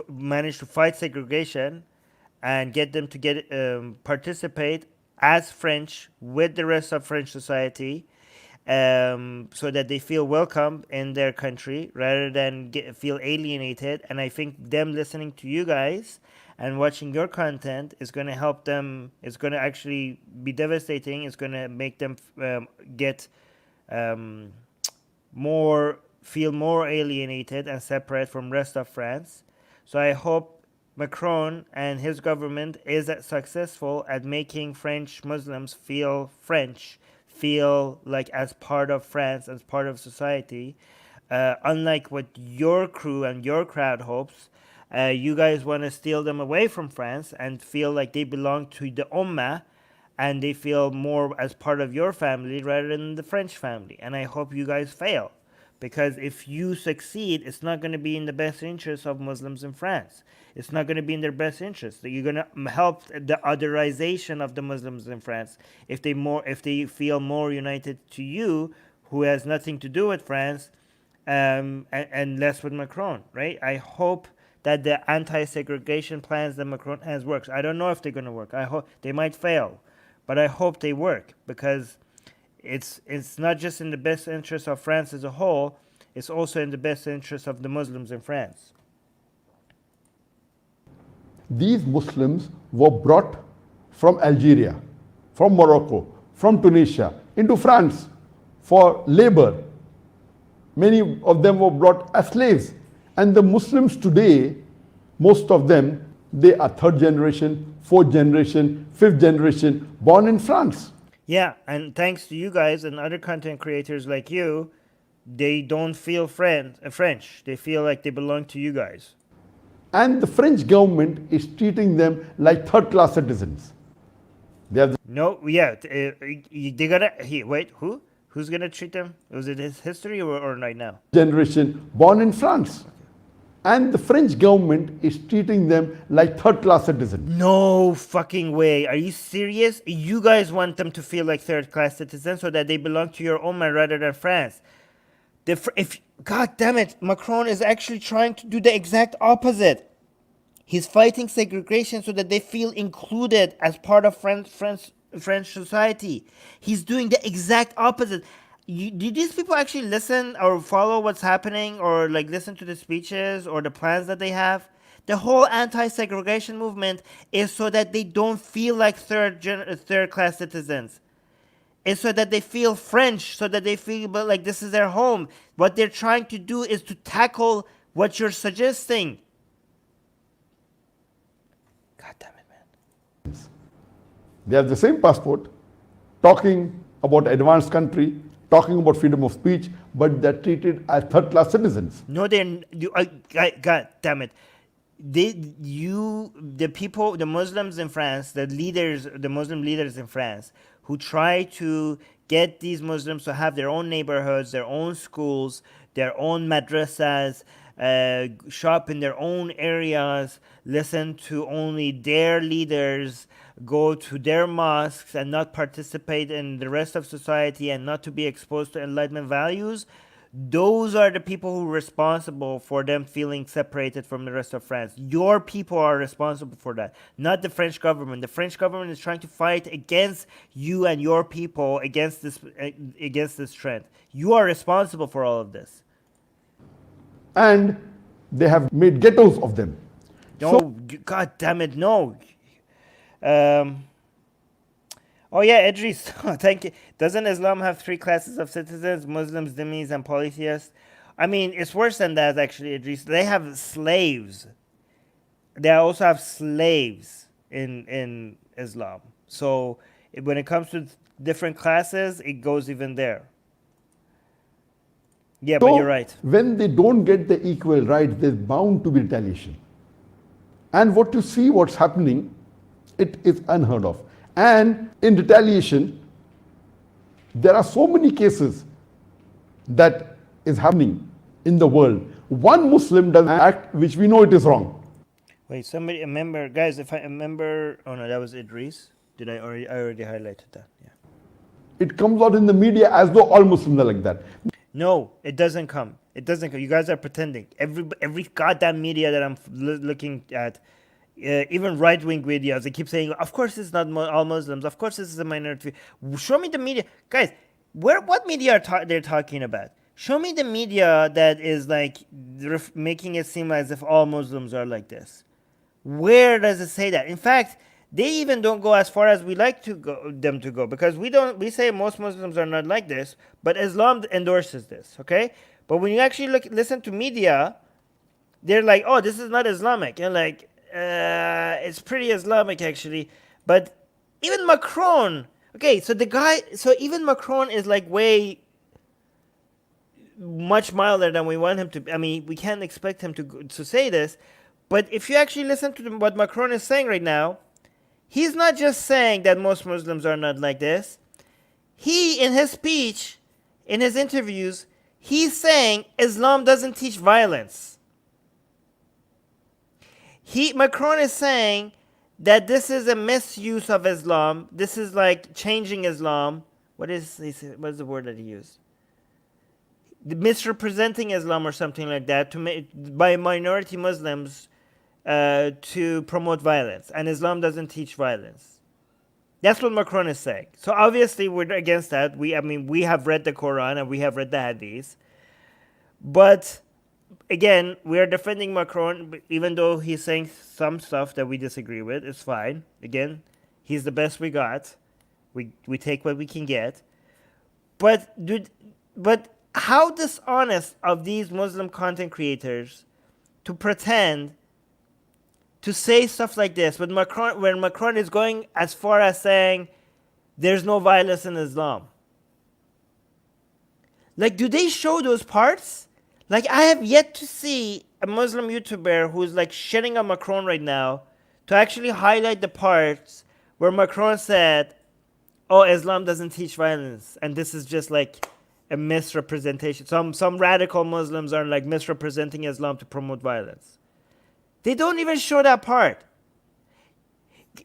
manage to fight segregation and get them to participate as French with the rest of French society, so that they feel welcome in their country rather than feel alienated. And I think them listening to you guys and watching your content is going to help them. It's going to actually be devastating. It's going to make them feel more alienated and separate from rest of France. So I hope Macron and his government is successful at making French Muslims feel French, feel like as part of France, as part of society. Unlike what your crew and your crowd hopes, you guys want to steal them away from France and feel like they belong to the Ummah and they feel more as part of your family rather than the French family. And I hope you guys fail. Because if you succeed, it's not going to be in the best interest of Muslims in France. It's not going to be in their best interest. You're going to help the otherization of the Muslims in France if they feel more united to you, who has nothing to do with France, and less with Macron, right? I hope that the anti-segregation plans that Macron has works. I don't know if they're going to work. I hope they might fail, but I hope they work because it's not just in the best interest of France as a whole, it's also in the best interest of the Muslims in France. These Muslims were brought from Algeria, from Morocco, from Tunisia into France for labor. Many of them were brought as slaves. And the Muslims today, most of them, they are third generation, fourth generation, fifth generation, born in France. Yeah, and thanks to you guys and other content creators like you, they don't feel French. They feel like they belong to you guys. And the French government is treating them like third-class citizens. They are No, yeah, they gotta. Wait, who? Who's gonna treat them? Was it his history or right now? generation born in France. And the French government is treating them like third-class citizens. No fucking way. Are you serious? You guys want them to feel like third-class citizens so that they belong to your Ummah rather than France. God damn it, Macron is actually trying to do the exact opposite. He's fighting segregation so that they feel included as part of French society. He's doing the exact opposite. Do these people actually listen or follow what's happening or like listen to the speeches or the plans that they have? The whole anti-segregation movement is so that they don't feel like third-class citizens. It's so that they feel French, so that they feel like this is their home. What they're trying to do is to tackle what you're suggesting. God damn it, man. They have the same passport, talking about advanced country, talking about freedom of speech, but they're treated as third-class citizens. No, God damn it. The Muslims in France, the Muslim leaders in France, who try to get these Muslims to have their own neighborhoods, their own schools, their own madrasas, shop in their own areas, listen to only their leaders, go to their mosques and not participate in the rest of society and not to be exposed to Enlightenment values. Those are the people who are responsible for them feeling separated from the rest of France. Your people are responsible for that, not the French government. The French government is trying to fight against you and your people against this trend. You are responsible for all of this. And they have made ghettos of them. No, God damn it, no. Oh yeah, Idris, thank you. Doesn't Islam have three classes of citizens? Muslims, dhimmis, and polytheists? I mean, it's worse than that, actually, Idris. They have slaves. They also have slaves in Islam. So when it comes to different classes, it goes even there. Yeah, So but you're right. when they don't get the equal rights, there's bound to be retaliation. And what you see, what's happening, it is unheard of. And in retaliation, there are so many cases that is happening in the world. One Muslim does an act which we know it is wrong. Wait, somebody, a member, guys, if I remember, oh no, that was Idris. I already highlighted that, yeah. It comes out in the media as though all Muslims are like that. No, it doesn't come. It doesn't come. You guys are pretending. Every goddamn media that I'm looking at, even right-wing videos, they keep saying, of course it's not all Muslims. Of course this is a minority. Show me the media. Guys, what media are they're talking about? Show me the media that is like making it seem as if all Muslims are like this. Where does it say that? In fact, they even don't go as far as we like them to go, because we say most Muslims are not like this, but Islam endorses this, okay? But when you actually listen to media, they're like, oh, this is not Islamic. And like, it's pretty Islamic actually. But even Macron Okay, so the guy, so even Macron is like way much milder than we want him to. I mean, we can't expect him to say this, but if you actually listen to what Macron is saying right now, he's not just saying that most Muslims are not like this. He, in his speech, in his interviews, he's saying Islam doesn't teach violence. Macron is saying that this is a misuse of Islam. This is like changing Islam. What is the word that he used? Misrepresenting Islam or something like that by minority Muslims to promote violence, and Islam doesn't teach violence. That's what Macron is saying. So obviously we're against that. We have read the Quran and we have read the Hadith, but again, we are defending Macron, even though he's saying some stuff that we disagree with. It's fine. Again, he's the best we got. We take what we can get. But how dishonest of these Muslim content creators to pretend to say stuff like this when Macron is going as far as saying there's no violence in Islam. Like, do they show those parts? Like, I have yet to see a Muslim YouTuber who's like shitting on Macron right now to actually highlight the parts where Macron said, oh, Islam doesn't teach violence, and this is just like a misrepresentation. Some radical Muslims are like misrepresenting Islam to promote violence. They don't even show that part.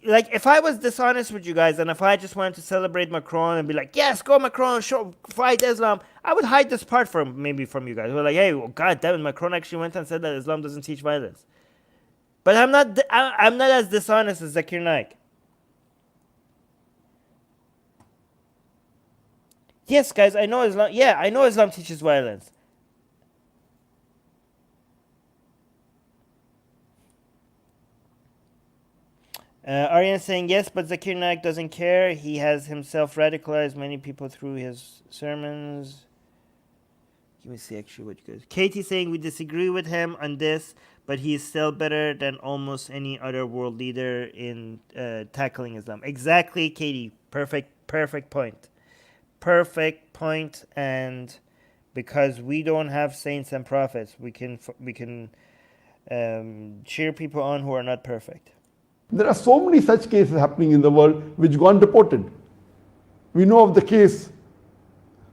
Like, if I was dishonest with you guys and if I just wanted to celebrate Macron and be like, yes, go Macron, fight Islam, I would hide this part from you guys. We're like, hey, well, God damn it, Macron actually went and said that Islam doesn't teach violence. But I'm not as dishonest as Zakir Naik. Yes, guys, I know Islam. Yeah, I know Islam teaches violence. Aryan saying yes, but Zakir Naik doesn't care. He has himself radicalized many people through his sermons. Let me see actually what you guys. Katie saying we disagree with him on this, but he is still better than almost any other world leader in tackling Islam. Exactly, Katie. Perfect point. Perfect point. And because we don't have saints and prophets, we can cheer people on who are not perfect. There are so many such cases happening in the world which go unreported. We know of the case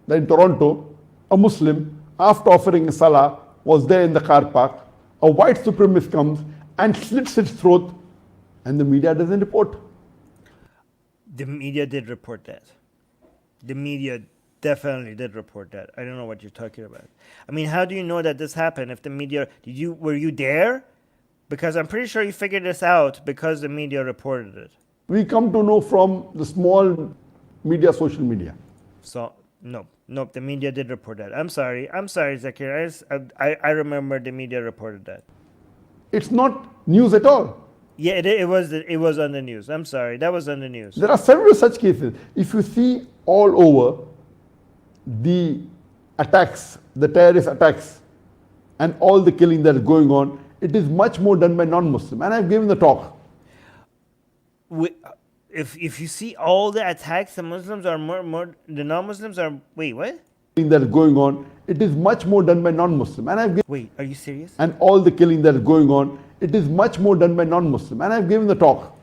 that in Toronto, a Muslim, after offering a salah, was there in the car park. A white supremacist comes and slits his throat, and the media doesn't report. The media did report that. The media definitely did report that. I don't know what you're talking about. I mean, how do you know that this happened? If the media, were you there? Because I'm pretty sure you figured this out because the media reported it. We come to know from the small media, social media. So, no, the media did report that. I'm sorry, Zakir. I remember the media reported that. It's not news at all. Yeah, it was on the news. I'm sorry, that was on the news. There are several such cases. If you see all over the attacks, the terrorist attacks, and all the killing that is going on, it is much more done by non-Muslim. And I've given the talk. If you see all the attacks, the Muslims are more the non-Muslims are, wait, what? That is going on, it is much more done by non-Muslim. And I've given, wait, are you serious? And all the killing that is going on, it is much more done by non-Muslim. And I've given the talk.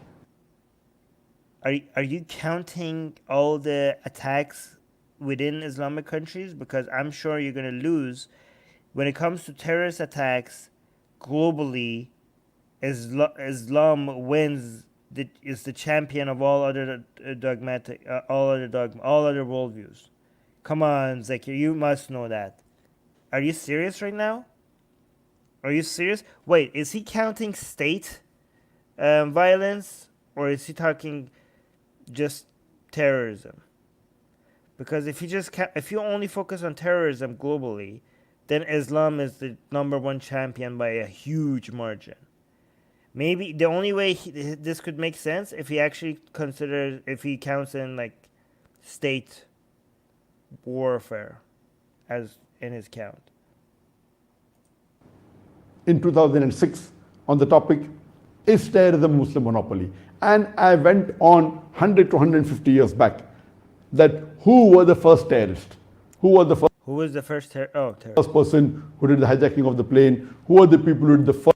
Are you counting all the attacks within Islamic countries? Because I'm sure you're going to lose. When it comes to terrorist attacks globally, Islam wins. Is the champion of all other all other worldviews. Come on, Zakir, you must know that. Are you serious right now? Are you serious? Wait, is he counting state violence, or is he talking just terrorism? Because if you only focus on terrorism globally, then Islam is the #1 champion by a huge margin. Maybe the only way this could make sense if he counts in like state warfare as in his count. In 2006 on the topic, is terrorism Muslim monopoly? And I went on 100 to 150 years back that who were the first terrorists? Who were the Who was the first terrorist? first person who did the hijacking of the plane? Who were the people who did the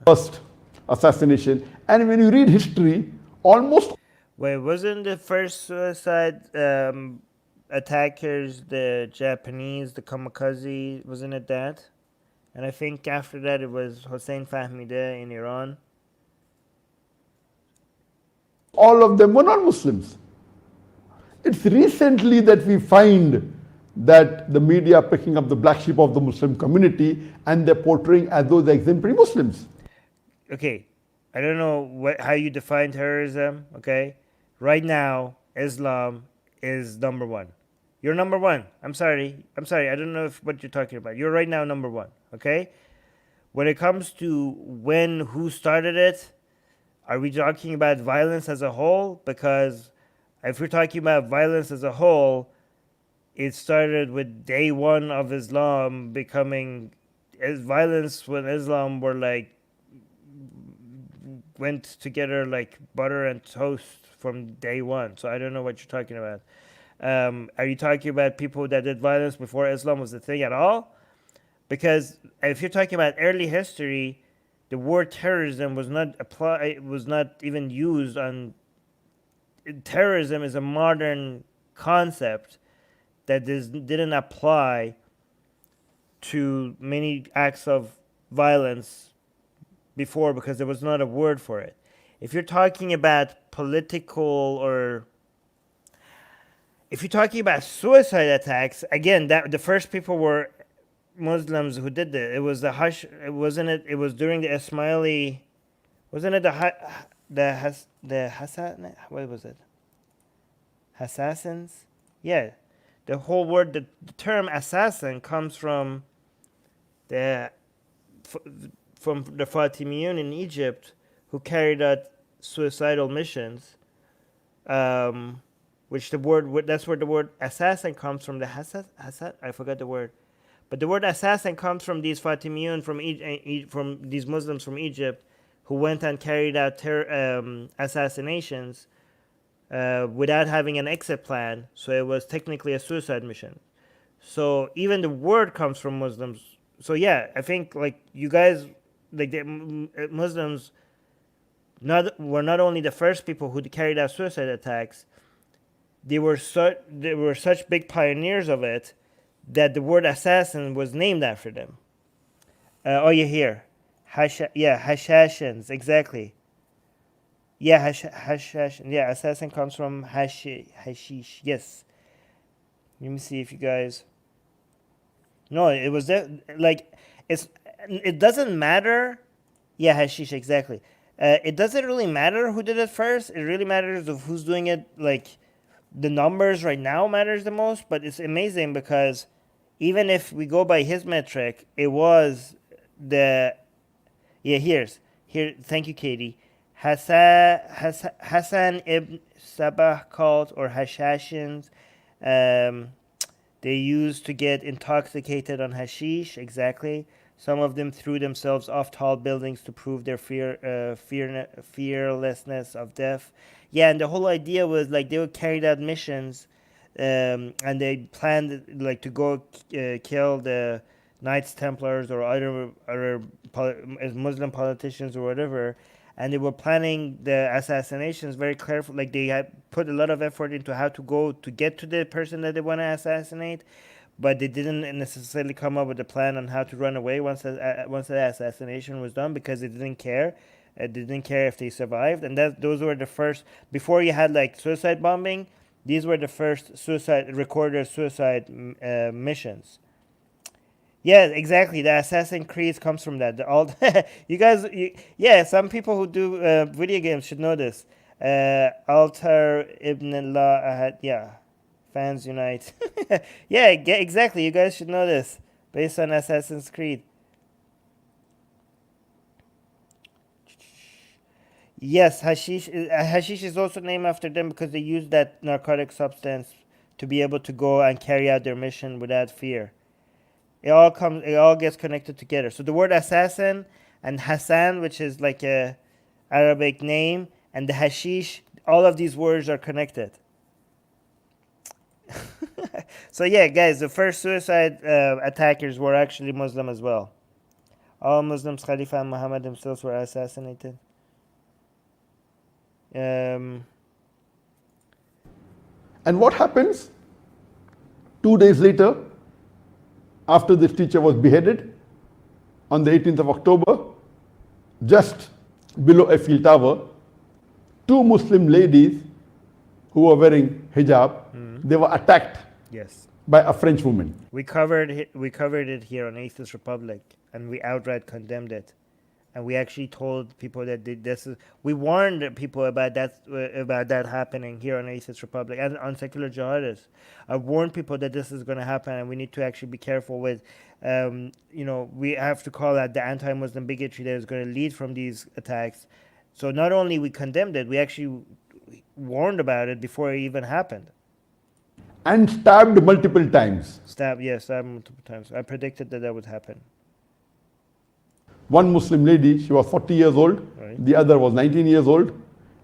first assassination? And when you read history, almost Wait, wasn't the first suicide attackers the Japanese, the kamikaze? Wasn't it that? And I think after that it was Hossein Fahmideh in Iran. all of them were not Muslims. It's recently that we find that the media are picking up the black sheep of the Muslim community and they're portraying as though they're exemplary Muslims. Okay, I don't know how you define terrorism. Okay, right now Islam is number one. You're number one. I'm sorry. I don't know what you're talking about. You're right now number one. Okay. When it comes to who started it, are we talking about violence as a whole? Because if we're talking about violence as a whole, it started with day one of Islam becoming violence when Islam were like went together like butter and toast from day one. So I don't know what you're talking about. Are you talking about people that did violence before Islam was a thing at all? Because if you're talking about early history, the word terrorism was not even used on. Terrorism is a modern concept that didn't apply to many acts of violence before because there was not a word for it. If you're talking about political or if you're talking about suicide attacks, again, that the first people were Muslims who did it. It was the Hush. It wasn't it. It was during the Ismaili. Wasn't it the Hassan? What was it? Assassins. Yeah, the whole word. The term assassin comes from the Fatimiyun in Egypt who carried out suicidal missions. Which the word that's where the word assassin comes from. The Hassan. I forgot the word. But the word assassin comes from these Fatimiyun from these Muslims from Egypt who went and carried out assassinations without having an exit plan. So it was technically a suicide mission. So even the word comes from Muslims. So yeah, I think like you guys, like the Muslims, were not only the first people who carried out suicide attacks. They were such big pioneers of it that the word assassin was named after them. You hear. Hashashins, exactly. Yeah, Hashashin. Yeah, assassin comes from hashish. Yes. Let me see if you guys. No, it was like it doesn't matter. Yeah, hashish, exactly. It doesn't really matter who did it first. It really matters of who's doing it. Like the numbers right now matters the most. But it's amazing because even if we go by his metric, it was the here. Thank you, Katie. Hassan ibn Sabah cult or Hashashins. They used to get intoxicated on hashish. Exactly. Some of them threw themselves off tall buildings to prove their fearlessness of death. Yeah, and the whole idea was like they would carry out missions, and they planned like to go kill the Knights Templars or other Muslim politicians or whatever, and they were planning the assassinations very carefully. Like they had put a lot of effort into how to go to get to the person that they want to assassinate, but they didn't necessarily come up with a plan on how to run away once the assassination was done because they didn't care. They didn't care if they survived, and those were the first. Before you had like suicide bombing, these were the first recorded suicide missions. Yeah, exactly. The Assassin's Creed comes from that. You guys, yeah. Some people who do video games should know this. Altar Ibn Allah Ahad. Yeah, fans unite. Yeah, exactly. You guys should know this based on Assassin's Creed. Yes, hashish is also named after them because they use that narcotic substance to be able to go and carry out their mission without fear. It all gets connected together. So the word assassin and Hassan, which is like a Arabic name, and the hashish, all of these words are connected. So yeah, guys, the first suicide attackers were actually Muslim as well. All Muslims, Khalifa and Muhammad themselves were assassinated. Um, And what happens 2 days later, after this teacher was beheaded on the 18th of October, just below Eiffel Tower, two Muslim ladies who were wearing hijab, they were attacked yes. by a French woman. We covered it here on Atheist Republic, and we outright condemned it, and we actually told people that this is. We warned people about that happening here on Atheist Republic and on Secular Jihadists. I warned people that this is going to happen, and we need to actually be careful with. We have to call out the anti-Muslim bigotry that is going to lead from these attacks. So not only we condemned it, we actually warned about it before it even happened. And stabbed multiple times. Stabbed multiple times. I predicted that would happen. One Muslim lady, she was 40 years old, Right. the other was 19 years old,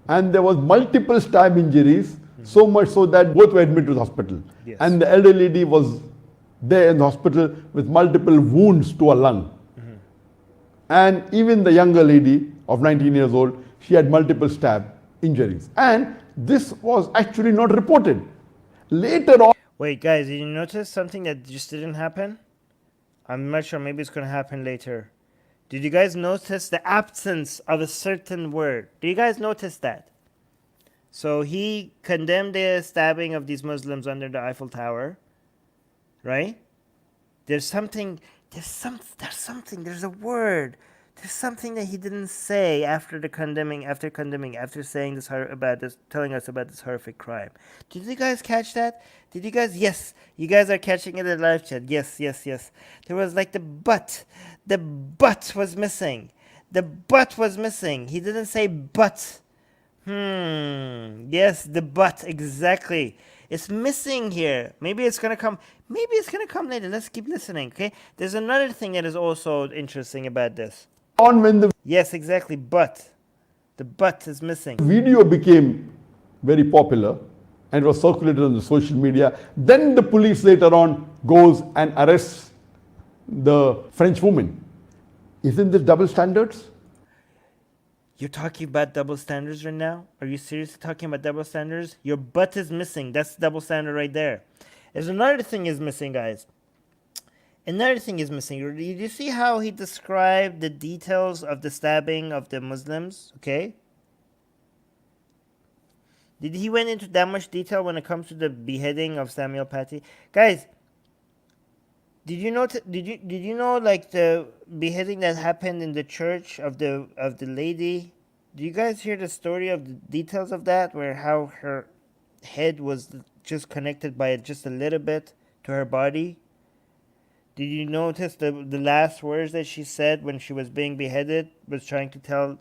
and there was multiple stab injuries, so much so that both were admitted to the hospital. Yes. And the elder lady was there in the hospital with multiple wounds to her lung. And even the younger lady of 19 years old, she had multiple stab injuries. And this was actually not reported. Later on, Wait, guys, did you notice something that just didn't happen? I'm not sure. Maybe it's going to happen later. Did you guys notice the absence of a certain word? Do you guys notice that? So he condemned the stabbing of these Muslims under the Eiffel Tower, right? There's a word. There's something that he didn't say after saying this telling us about this horrific crime. Did you guys catch that? Did you guys? Yes, you guys are catching it in live chat. Yes. There was like the butt. The butt was missing. The butt was missing. He didn't say but. Yes, the butt, exactly. It's missing here. Maybe it's gonna come. Maybe it's gonna come later. Let's keep listening, okay? There's another thing that is also interesting about this. when the Yes, exactly. But the butt is missing. video became very popular and was circulated on the social media, then the police later on goes and arrests the French woman. Isn't this double standards? You're talking about double standards right now? Are you seriously talking about double standards? Your butt is missing. That's double standard right there. There's another thing is missing, guys. Another thing is missing. Did you see how he described the details of the stabbing of the Muslims? Okay. Did he went into that much detail when it comes to the beheading of Samuel Paty? Guys, did you know? Did you know like the beheading that happened in the church of the lady? Do you guys hear the story of the details of that, where how her head was just connected by just a little bit to her body? Did you notice the last words that she said when she was being beheaded was trying to tell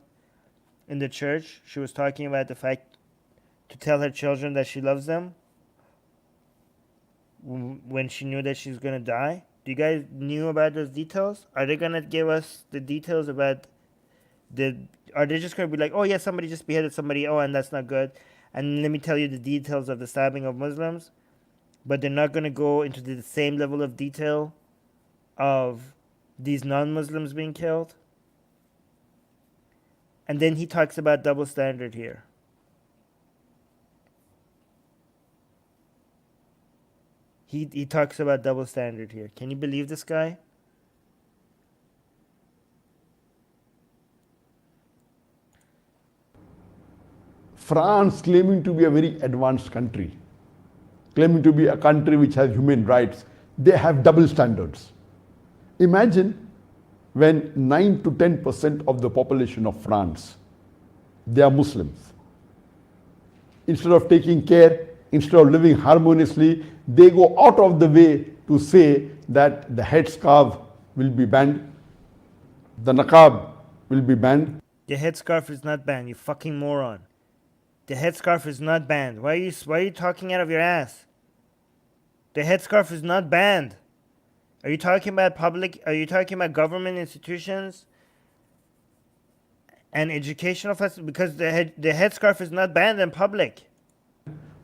in the church? She was talking about the fact to tell her children that she loves them when she knew that she's gonna die. Do you guys knew about those details? Are they gonna give us the details about are they just gonna be like, oh yeah, somebody just beheaded somebody, oh, and that's not good, and let me tell you the details of the stabbing of Muslims, but they're not gonna go into the same level of detail of these non-Muslims being killed? And then he talks about double standard here. He talks about double standard here. Can you believe this guy? France, claiming to be a very advanced country, claiming to be a country which has human rights, they have double standards. Imagine when 9 to 10% of the population of France, they are Muslims. Instead of taking care, instead of living harmoniously, they go out of the way to say that the headscarf will be banned, the niqab will be banned. The headscarf is not banned, you fucking moron. The headscarf is not banned. Why are you talking out of your ass? The headscarf is not banned. Are you talking about government institutions and educational facilities? Because the headscarf is not banned in public.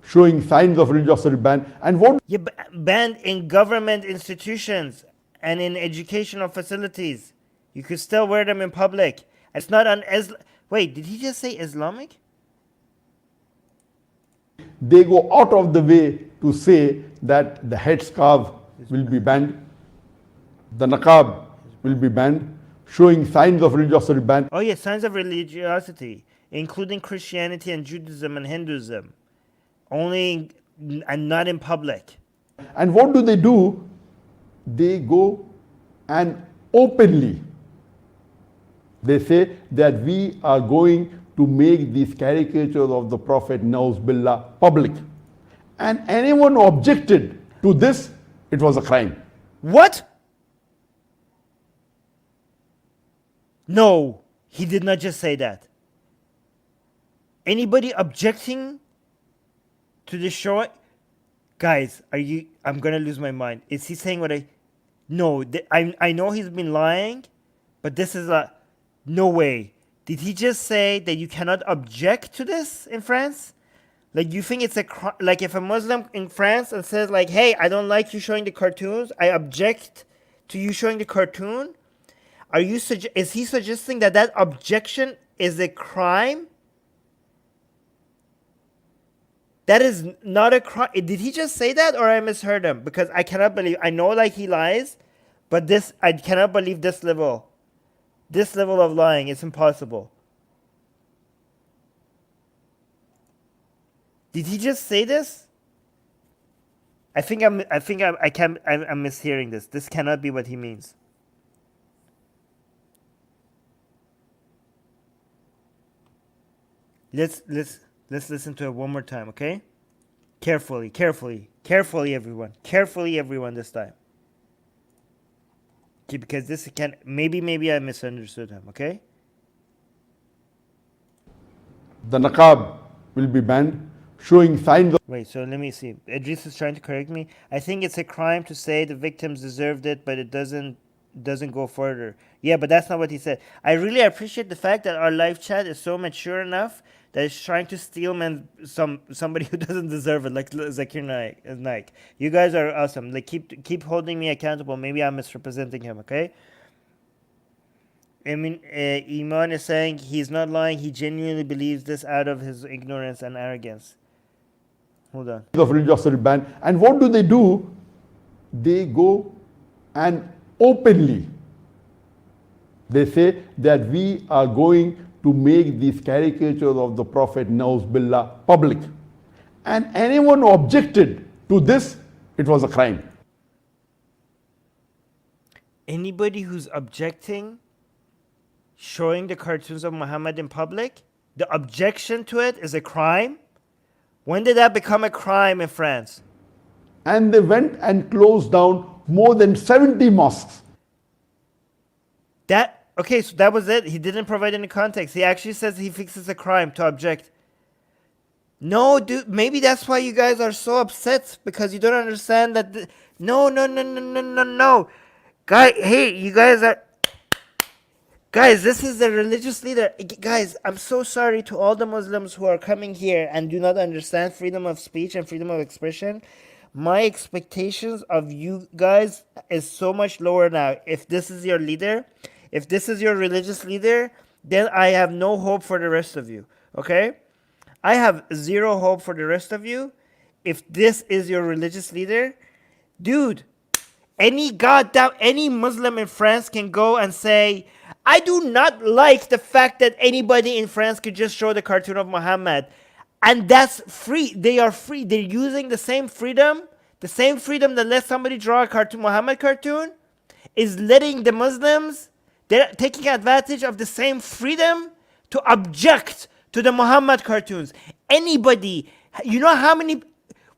showing signs of religiosity ban. And what Yeah, banned in government institutions and in educational facilities. You could still wear them in public. It's not an Wait, did he just say Islamic? they go out of the way to say that the headscarf will be banned, the niqab will be banned, showing signs of religiosity ban. Oh yeah, signs of religiosity, including Christianity and Judaism and Hinduism, only and not in public. And what do? They go and openly they say that we are going to make these caricatures of the Prophet Nauz Billah public. And anyone who objected to this, it was a crime. What? No, he did not just say that. Anybody objecting to the show? Guys, I'm gonna lose my mind. Is he saying what I? No, I know he's been lying, but this is no way. Did he just say that you cannot object to this in France? Like, you think it's like if a Muslim in France and says like, hey, I don't like you showing the cartoons, I object to you showing the cartoon. Is he suggesting that objection is a crime? That is not a crime. Did he just say that, or I misheard him? Because I cannot believe. I know like he lies, but I cannot believe this level. This level of lying is impossible. Did he just say this? I'm mishearing this. This cannot be what he means. Let's listen to it one more time, okay? Carefully, everyone. Carefully, everyone, this time. Okay, because this can maybe I misunderstood him, okay? The niqab will be banned, showing signs of. Wait, so let me see. Idris is trying to correct me. I think it's a crime to say the victims deserved it, but it doesn't go further. Yeah, but that's not what he said. I really appreciate the fact that our live chat is so mature enough that it's trying to steal somebody who doesn't deserve it, like Zakir Naik. You guys are awesome. Like, keep holding me accountable. Maybe I'm misrepresenting him, okay? I mean, Iman is saying he's not lying. He genuinely believes this out of his ignorance and arrogance. Hold on. Of religiosity ban. And what do? They go and openly they say that we are going to make these caricatures of the Prophet Nauz Billah public. And anyone who objected to this, it was a crime. Anybody who's objecting showing the cartoons of Muhammad in public, the objection to it is a crime? When did that become a crime in France? And they went and closed down more than 70 mosques. Okay, so that was it. He didn't provide any context. He actually says he thinks it's a crime to object. No, dude, maybe that's why you guys are so upset, because you don't understand that. No. Hey, you guys are. Guys, this is the religious leader. Guys, I'm so sorry to all the Muslims who are coming here and do not understand freedom of speech and freedom of expression. My expectations of you guys is so much lower now. If this is your leader, if this is your religious leader, then I have no hope for the rest of you. Okay? I have zero hope for the rest of you. If this is your religious leader, dude, any Muslim in France can go and say, I do not like the fact that anybody in France could just show the cartoon of Muhammad. And that's free. They are free. They're using the same freedom that lets somebody draw a Muhammad cartoon, is letting the Muslims, they're taking advantage of the same freedom to object to the Muhammad cartoons. Anybody, you know how many,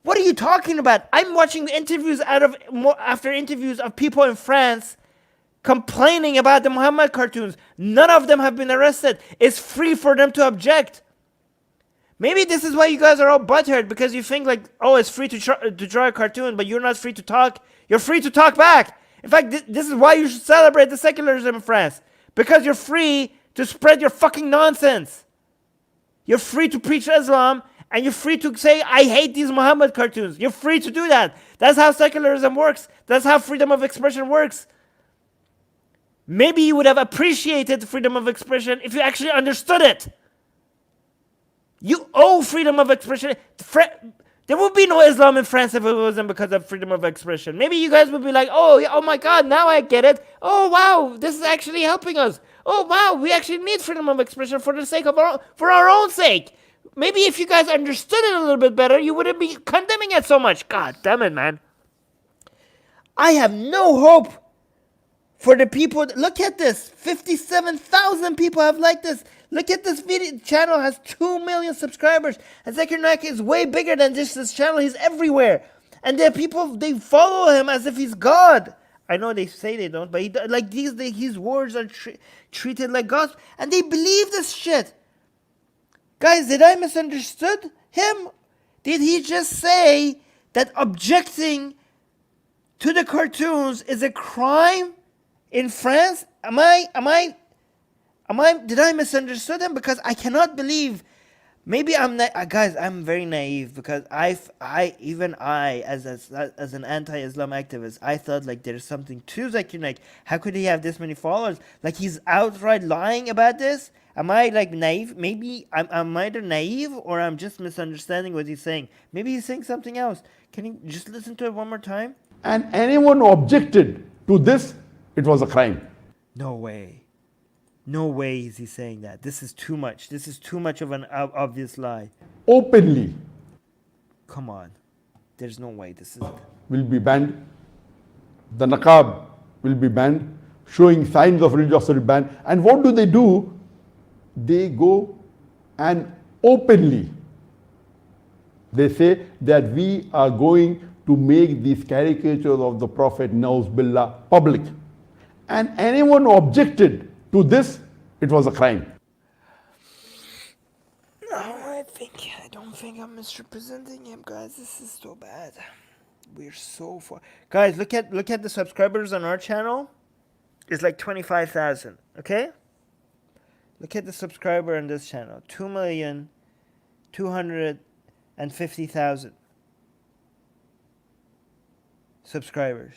what are you talking about? I'm watching interviews after interviews of people in France complaining about the Muhammad cartoons. None of them have been arrested. It's free for them to object. Maybe this is why you guys are all butthurt, because you think like, oh, it's free to draw a cartoon, but you're not free to talk. You're free to talk back. In fact, this is why you should celebrate the secularism in France, because you're free to spread your fucking nonsense. You're free to preach Islam, And you're free to say, I hate these Muhammad cartoons. You're free to do that. That's how secularism works. That's how freedom of expression works. Maybe you would have appreciated freedom of expression if you actually understood it. You owe freedom of expression. There would be no Islam in France if it wasn't because of freedom of expression. Maybe you guys would be like, oh my God, now I get it. Oh wow, this is actually helping us. Oh wow, we actually need freedom of expression for the sake of for our own sake. Maybe if you guys understood it a little bit better, you wouldn't be condemning it so much. God damn it, man. I have no hope for the people. Look at this. 57,000 people have liked this. Look at this video. Channel has 2 million subscribers. And Zakir Naik is way bigger than just this channel. He's everywhere. And there are people, they follow him as if he's God. I know they say they don't, but his words are treated like gospel. And they believe this shit. Guys, did I misunderstood him? Did he just say that objecting to the cartoons is a crime in France? Did I misunderstood him? Because I cannot believe. Maybe guys, I'm very naive because as an anti-Islam activist, I thought like there's something to Zakir Naik. How could he have this many followers? Like he's outright lying about this? Am I like naive? Maybe I'm either naive or I'm just misunderstanding what he's saying. Maybe he's saying something else. Can you just listen to it one more time? And anyone who objected to this, it was a crime. No way. No way is he saying that. This is too much. This is too much of an obvious lie. Openly. Come on. There's no way this is... Will be banned. The niqab will be banned. Showing signs of religiosity banned. And what do? They go and openly, they say that we are going to make these caricatures of the Prophet Nauz Billah public. And anyone who objected to this, it was a crime. No, I don't think I'm misrepresenting him, guys. This is so bad. We're so far. Guys, look at the subscribers on our channel. It's like 25,000, okay? Look at the subscriber on this channel. 2,250,000 subscribers.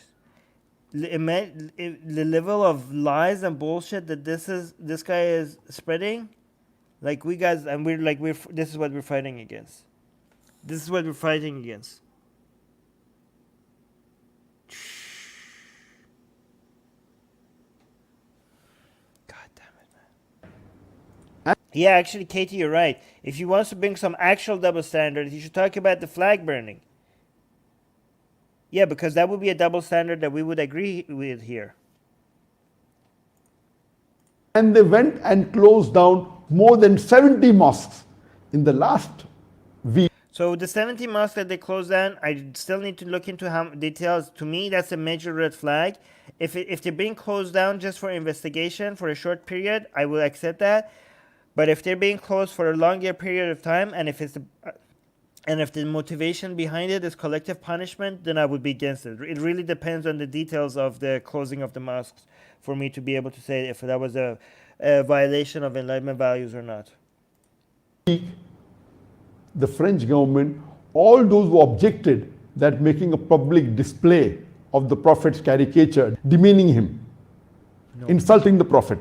The level of lies and bullshit that this guy is spreading, like this is what we're fighting against. This is what we're fighting against. God damn it, man. Yeah, actually, Katie, you're right. If he wants to bring some actual double standard, he should talk about the flag burning. Yeah, because that would be a double standard that we would agree with here. And they went and closed down more than 70 mosques in the last week. So the 70 mosques that they closed down, I still need to look into how details. To me, that's a major red flag. If they're being closed down just for investigation for a short period, I will accept that. But if they're being closed for a longer period of time, and if the motivation behind it is collective punishment, then I would be against it. It really depends on the details of the closing of the mosques for me to be able to say if that was a violation of Enlightenment values or not. The French government, all those who objected that making a public display of the Prophet's caricature, demeaning him, insulting the Prophet,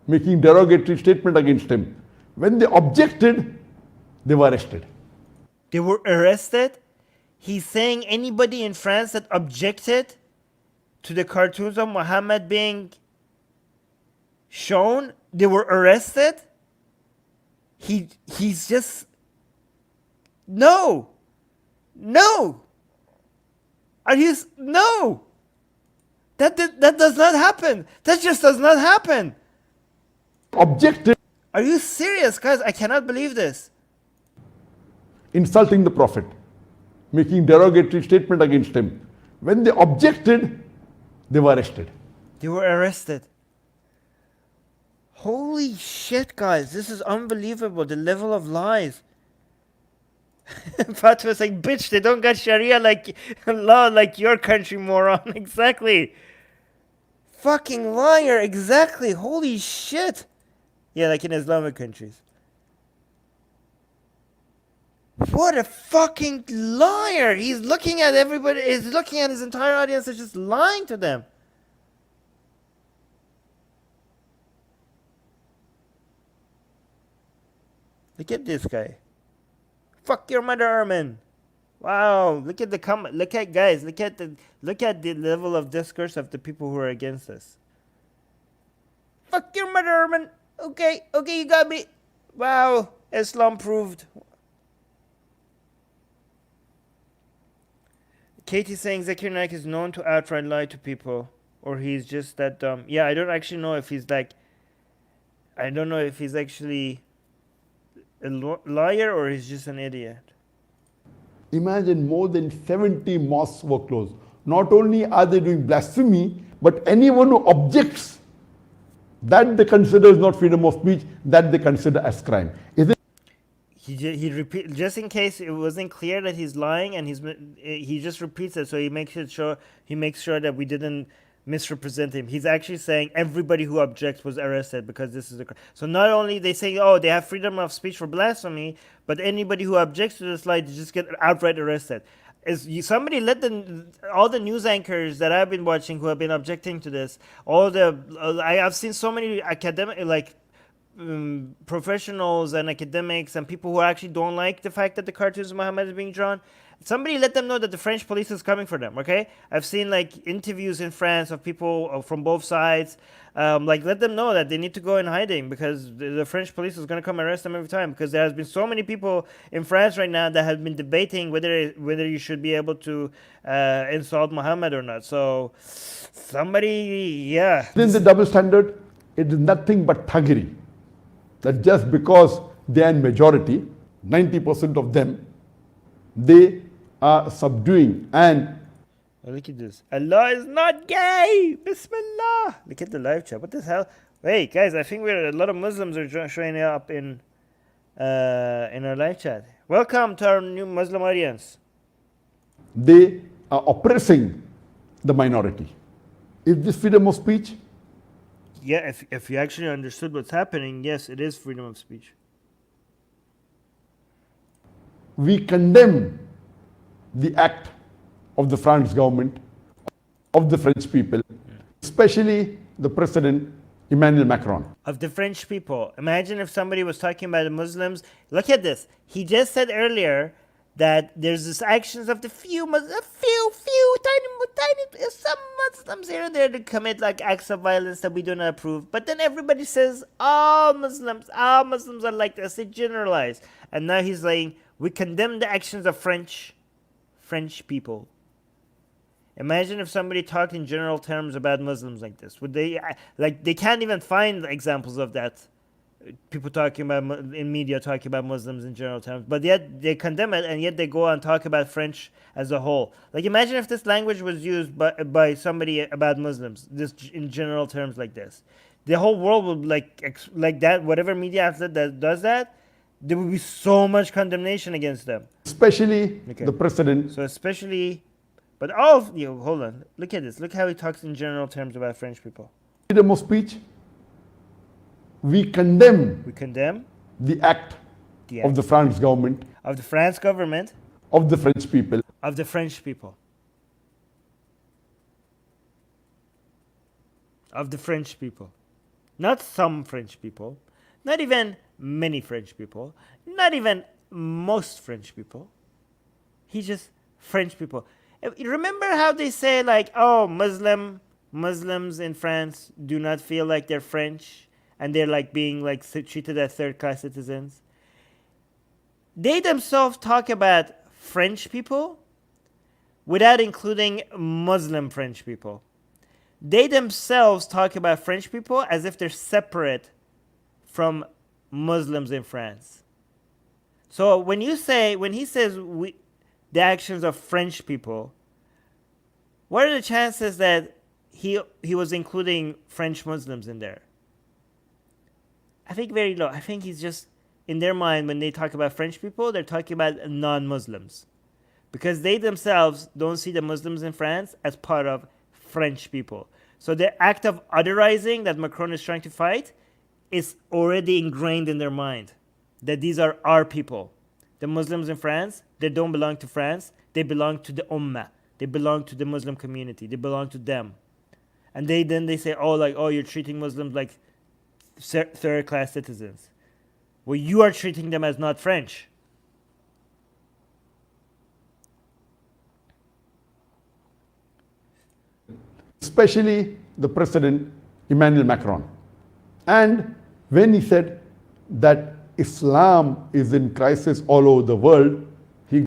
making derogatory statement against him, when they objected, they were arrested. They were arrested? He's saying anybody in France that objected to the cartoons of Muhammad being shown, they were arrested? He's just... No! Are you... No! That does not happen. That just does not happen. Objected. Are you serious, guys? I cannot believe this. Insulting the Prophet, making derogatory statement against him. When they objected, they were arrested. They were arrested. Holy shit, guys. This is unbelievable. The level of lies. Fatwa's like, bitch, they don't got Sharia law like your country, moron. Exactly. Fucking liar. Exactly. Holy shit. Yeah, like in Islamic countries. What a fucking liar! He's looking at everybody, he's looking at his entire audience and just lying to them. Look at this guy. Fuck your mother, Armin. Wow, look at the comment. Look at guys. Look at the level of discourse of the people who are against us. Fuck your mother, Armin. Okay, you got me. Wow, Islam proved. Katie saying Zakir Naik is known to outright lie to people, or he's just that dumb. Yeah, I don't actually know if he's like. I don't know if he's actually a liar or he's just an idiot. Imagine more than 70 mosques were closed. Not only are they doing blasphemy, but anyone who objects, that they consider is not freedom of speech, that they consider as crime. Is it? He repeat just in case it wasn't clear that he's lying, and he just repeats it so he makes sure that we didn't misrepresent him. He's actually saying everybody who objects was arrested because this is a crime. So not only they say, oh, they have freedom of speech for blasphemy, but anybody who objects to this lie, they just get outright arrested. Somebody let all the news anchors that I've been watching who have been objecting to this, I've seen so many academic professionals and academics and people who actually don't like the fact that the cartoons of Muhammad is being drawn. Somebody let them know that the French police is coming for them, okay? I've seen like interviews in France of people from both sides. Let them know that they need to go in hiding because the French police is going to come arrest them every time, because there has been so many people in France right now that have been debating whether you should be able to insult Muhammad or not. So yeah. Then the double standard, it is nothing but thuggery. That just because they are in majority, 90% of them, they are subduing and look at this. Allah is not gay. Bismillah. Look at the live chat. What the hell? Wait, guys, I think a lot of Muslims are showing up in our live chat. Welcome to our new Muslim audience. They are oppressing the minority. Is this freedom of speech? Yeah, if you actually understood what's happening, yes, it is freedom of speech. We condemn the act of the French government, of the French people, especially the President Emmanuel Macron. Of the French people. Imagine if somebody was talking about the Muslims. Look at this. He just said earlier that there's this actions of the few tiny, some Muslims here and there to commit like acts of violence that we do not approve. But then everybody says all Muslims are like this. They generalize. And now he's saying we condemn the actions of French people. Imagine if somebody talked in general terms about Muslims like this. Would they they can't even find examples of that? People talking about in media talking about Muslims in general terms, but yet they condemn it, and yet they go and talk about French as a whole. Like imagine if this language was used by somebody about Muslims, this in general terms like this. The whole world would like that. Whatever media outlet that does that, there would be so much condemnation against them. Especially the president. So especially, but all of you, hold on. Look at this. Look how he talks in general terms about French people. Freedom of speech. We condemn the act of the French government, of the French government, of the French people, of the French people, of the French people. Not some French people, not even many French people, not even most French people. He's just French people. Remember how they say like, oh, Muslims in France do not feel like they're French, and they're like being like treated as third-class citizens. They themselves talk about French people without including Muslim French people. They themselves talk about French people as if they're separate from Muslims in France. So when he says the actions of French people, what are the chances that he was including French Muslims in there? I think very low. I think he's just, in their mind, when they talk about French people, they're talking about non-Muslims. Because they themselves don't see the Muslims in France as part of French people. So the act of otherizing that Macron is trying to fight is already ingrained in their mind. That these are our people. The Muslims in France, they don't belong to France. They belong to the Ummah. They belong to the Muslim community. They belong to them. And they say, oh, like, oh, you're treating Muslims like third class citizens. Well, you are treating them as not French. Especially the President Emmanuel Macron. And when he said that Islam is in crisis all over the world,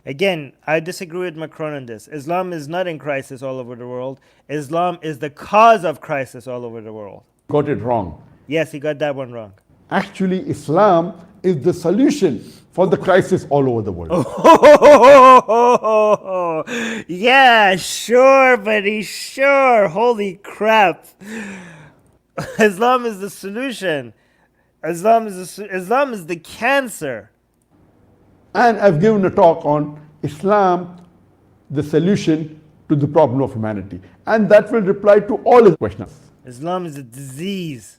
Again, I disagree with Macron on this. Islam is not in crisis all over the world. Islam is the cause of crisis all over the world. got it wrong. Yes, he got that one wrong. Actually, Islam is the solution for the crisis all over the world. Oh, yeah, sure, buddy, sure. Holy crap. Islam is the solution. Islam is the cancer. And I've given a talk on Islam, the solution to the problem of humanity. And that will reply to all his questions. Islam is a disease.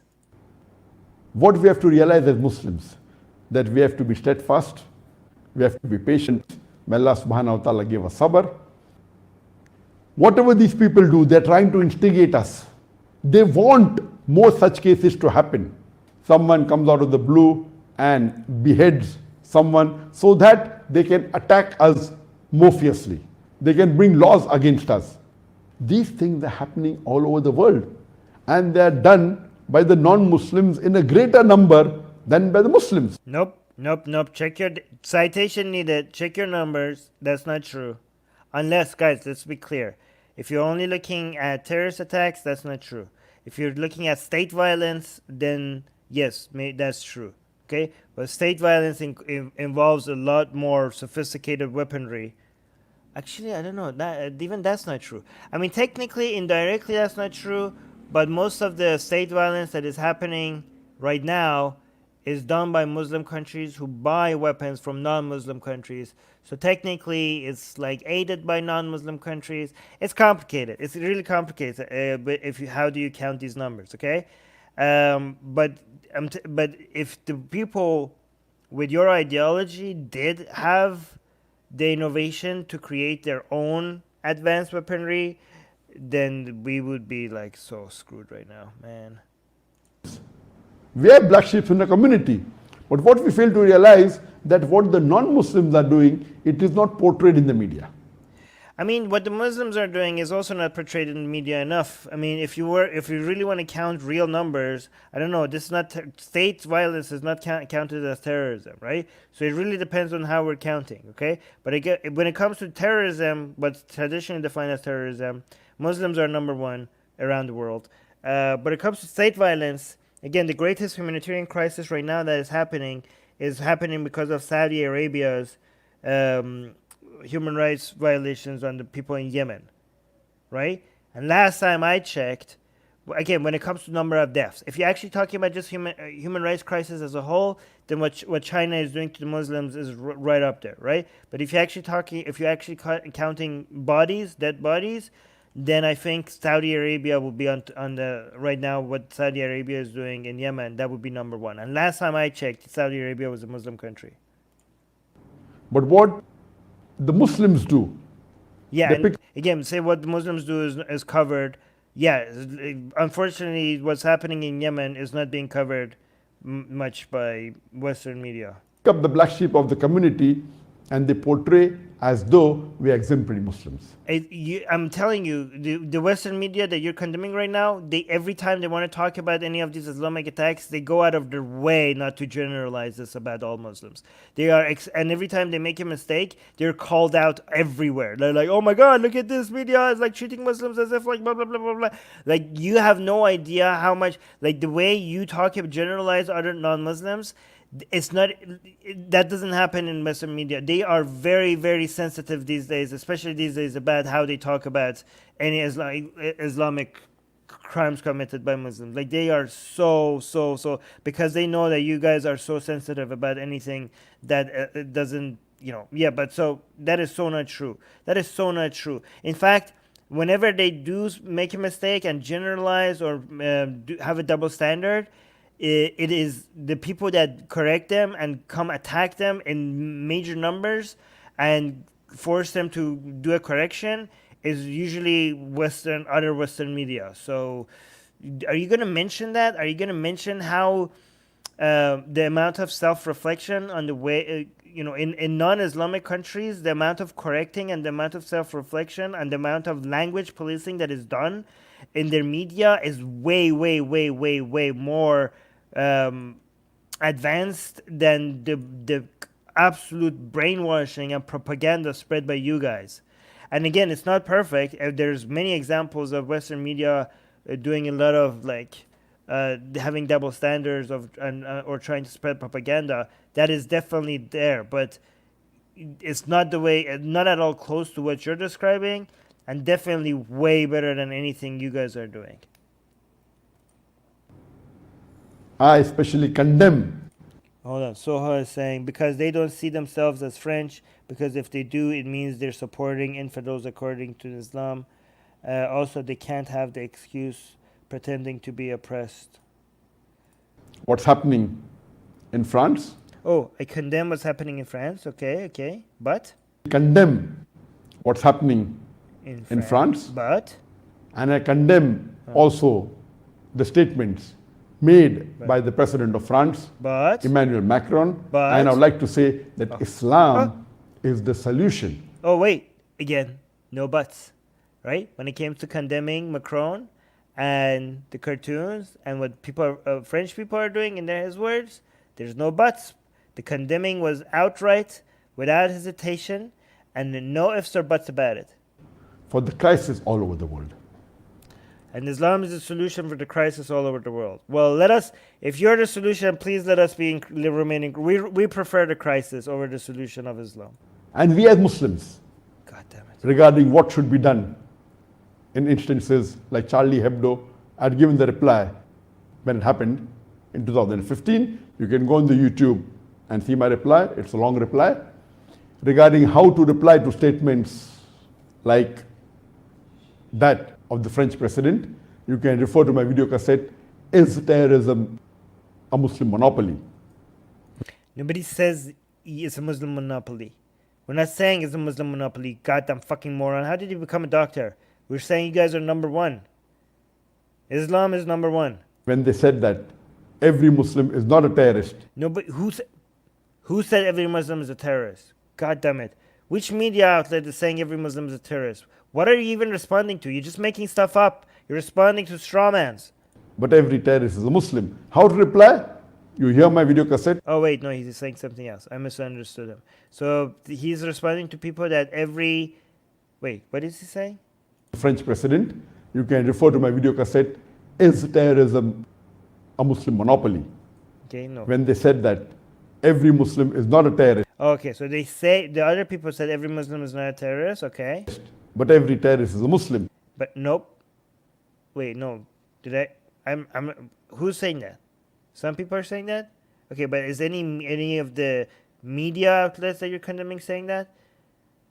What we have to realize as Muslims, that we have to be steadfast, we have to be patient. May Allah subhanahu wa ta'ala give us sabr. Whatever these people do, they're trying to instigate us. They want more such cases to happen. Someone comes out of the blue and beheads someone so that they can attack us more fiercely. They can bring laws against us. These things are happening all over the world, and they are done by the non-Muslims in a greater number than by the Muslims. Nope. Check your citation needed. Check your numbers. That's not true. Unless, guys, let's be clear. If you're only looking at terrorist attacks, that's not true. If you're looking at state violence, then yes, that's true. Okay? But state violence involves a lot more sophisticated weaponry. Actually, I don't know. Even that's not true. I mean, technically, indirectly, that's not true. But most of the state violence that is happening right now is done by Muslim countries who buy weapons from non-Muslim countries. So technically, it's like aided by non-Muslim countries. It's complicated. It's really complicated. But how do you count these numbers? Okay, but if the people with your ideology did have the innovation to create their own advanced weaponry, then we would be like so screwed right now, man. We are black sheep in the community. But what we fail to realize that what the non-Muslims are doing, it is not portrayed in the media. I mean, what the Muslims are doing is also not portrayed in the media enough. I mean, if you really want to count real numbers, I don't know. This is not state violence is not counted as terrorism, right? So it really depends on how we're counting, okay? But again, when it comes to terrorism, what's traditionally defined as terrorism, Muslims are number one around the world. But it comes to state violence, again, the greatest humanitarian crisis right now that is happening because of Saudi Arabia's human rights violations on the people in Yemen, right? And last time I checked, again, when it comes to number of deaths, if you're actually talking about just human rights crisis as a whole, then what China is doing to the Muslims is right up there, right? But if you're actually counting bodies, dead bodies, then I think Saudi Arabia will be on the right now. What Saudi Arabia is doing in Yemen, that would be number one. And last time I checked, Saudi Arabia was a Muslim country. But what the Muslims do, yeah, and again, say what the Muslims do is covered. Yeah, unfortunately, what's happening in Yemen is not being covered much by Western media. Pick up the black sheep of the community and they portray as though we are exemplary Muslims. I'm telling you, the Western media that you're condemning right now, every time they want to talk about any of these Islamic attacks, they go out of their way not to generalize this about all Muslims. And every time they make a mistake, they're called out everywhere. They're like, oh my God, look at this media. It's like treating Muslims as if like blah, blah, blah, blah, blah. Like, you have no idea how much, like, the way you generalize other non-Muslims, that doesn't happen in Western media. They are very, very sensitive these days, especially these days, about how they talk about any Islamic crimes committed by Muslims. Like, they are so, because they know that you guys are so sensitive about anything that doesn't, but so that is so not true. That is so not true. In fact, whenever they do make a mistake and generalize or have a double standard, it is the people that correct them and come attack them in major numbers and force them to do a correction is usually other Western media. So, are you going to mention that? Are you going to mention how the amount of self-reflection on the way, in non-Islamic countries, the amount of correcting and the amount of self-reflection and the amount of language policing that is done in their media is way, way, way, way, way more advanced than the absolute brainwashing and propaganda spread by you guys. And again, it's not perfect. There's many examples of Western media doing a lot of having double standards or trying to spread propaganda. That is definitely there, but it's not not at all close to what you're describing, and definitely way better than anything you guys are doing. I especially condemn. Hold on. Soha is saying because they don't see themselves as French, because if they do, it means they're supporting infidels according to Islam. Also, they can't have the excuse pretending to be oppressed. What's happening in France? Oh, I condemn what's happening in France. Okay. But? Condemn what's happening in France. But? And I condemn also the statements made by the President of France, Emmanuel Macron. And I would like to say that Islam is the solution. Oh, wait. Again, no buts. Right? When it came to condemning Macron and the cartoons and what French people are doing in his words, there's no buts. The condemning was outright, without hesitation, and no ifs or buts about it. For the crisis all over the world. And Islam is the solution for the crisis all over the world. Well, if you're the solution, please let us remaining. We prefer the crisis over the solution of Islam. And we as Muslims, God damn it, regarding what should be done in instances like Charlie Hebdo, I had given the reply when it happened in 2015. You can go on the YouTube and see my reply. It's a long reply regarding how to reply to statements like that of the French president. You can refer to my video cassette, Is Terrorism a Muslim Monopoly? Nobody says it's a Muslim monopoly. We're not saying it's a Muslim monopoly. Goddamn fucking moron. How did you become a doctor? We're saying you guys are number one. Islam is number one. When they said that every Muslim is not a terrorist. No, but who said every Muslim is a terrorist? God damn it. Which media outlet is saying every Muslim is a terrorist? What are you even responding to? You're just making stuff up. You're responding to strawmans. But every terrorist is a Muslim. How to reply? You hear my video cassette? Oh, wait, no, he's saying something else. I misunderstood him. So he's responding to people that Wait, what is he saying? French president. You can refer to my video cassette, Is Terrorism a Muslim Monopoly? Okay, no. When they said that every Muslim is not a terrorist. Okay, so they say, the other people said every Muslim is not a terrorist, okay. But every terrorist is a Muslim. But nope. Wait, no. Who's saying that? Some people are saying that? Okay, but is any of the media outlets that you're condemning saying that?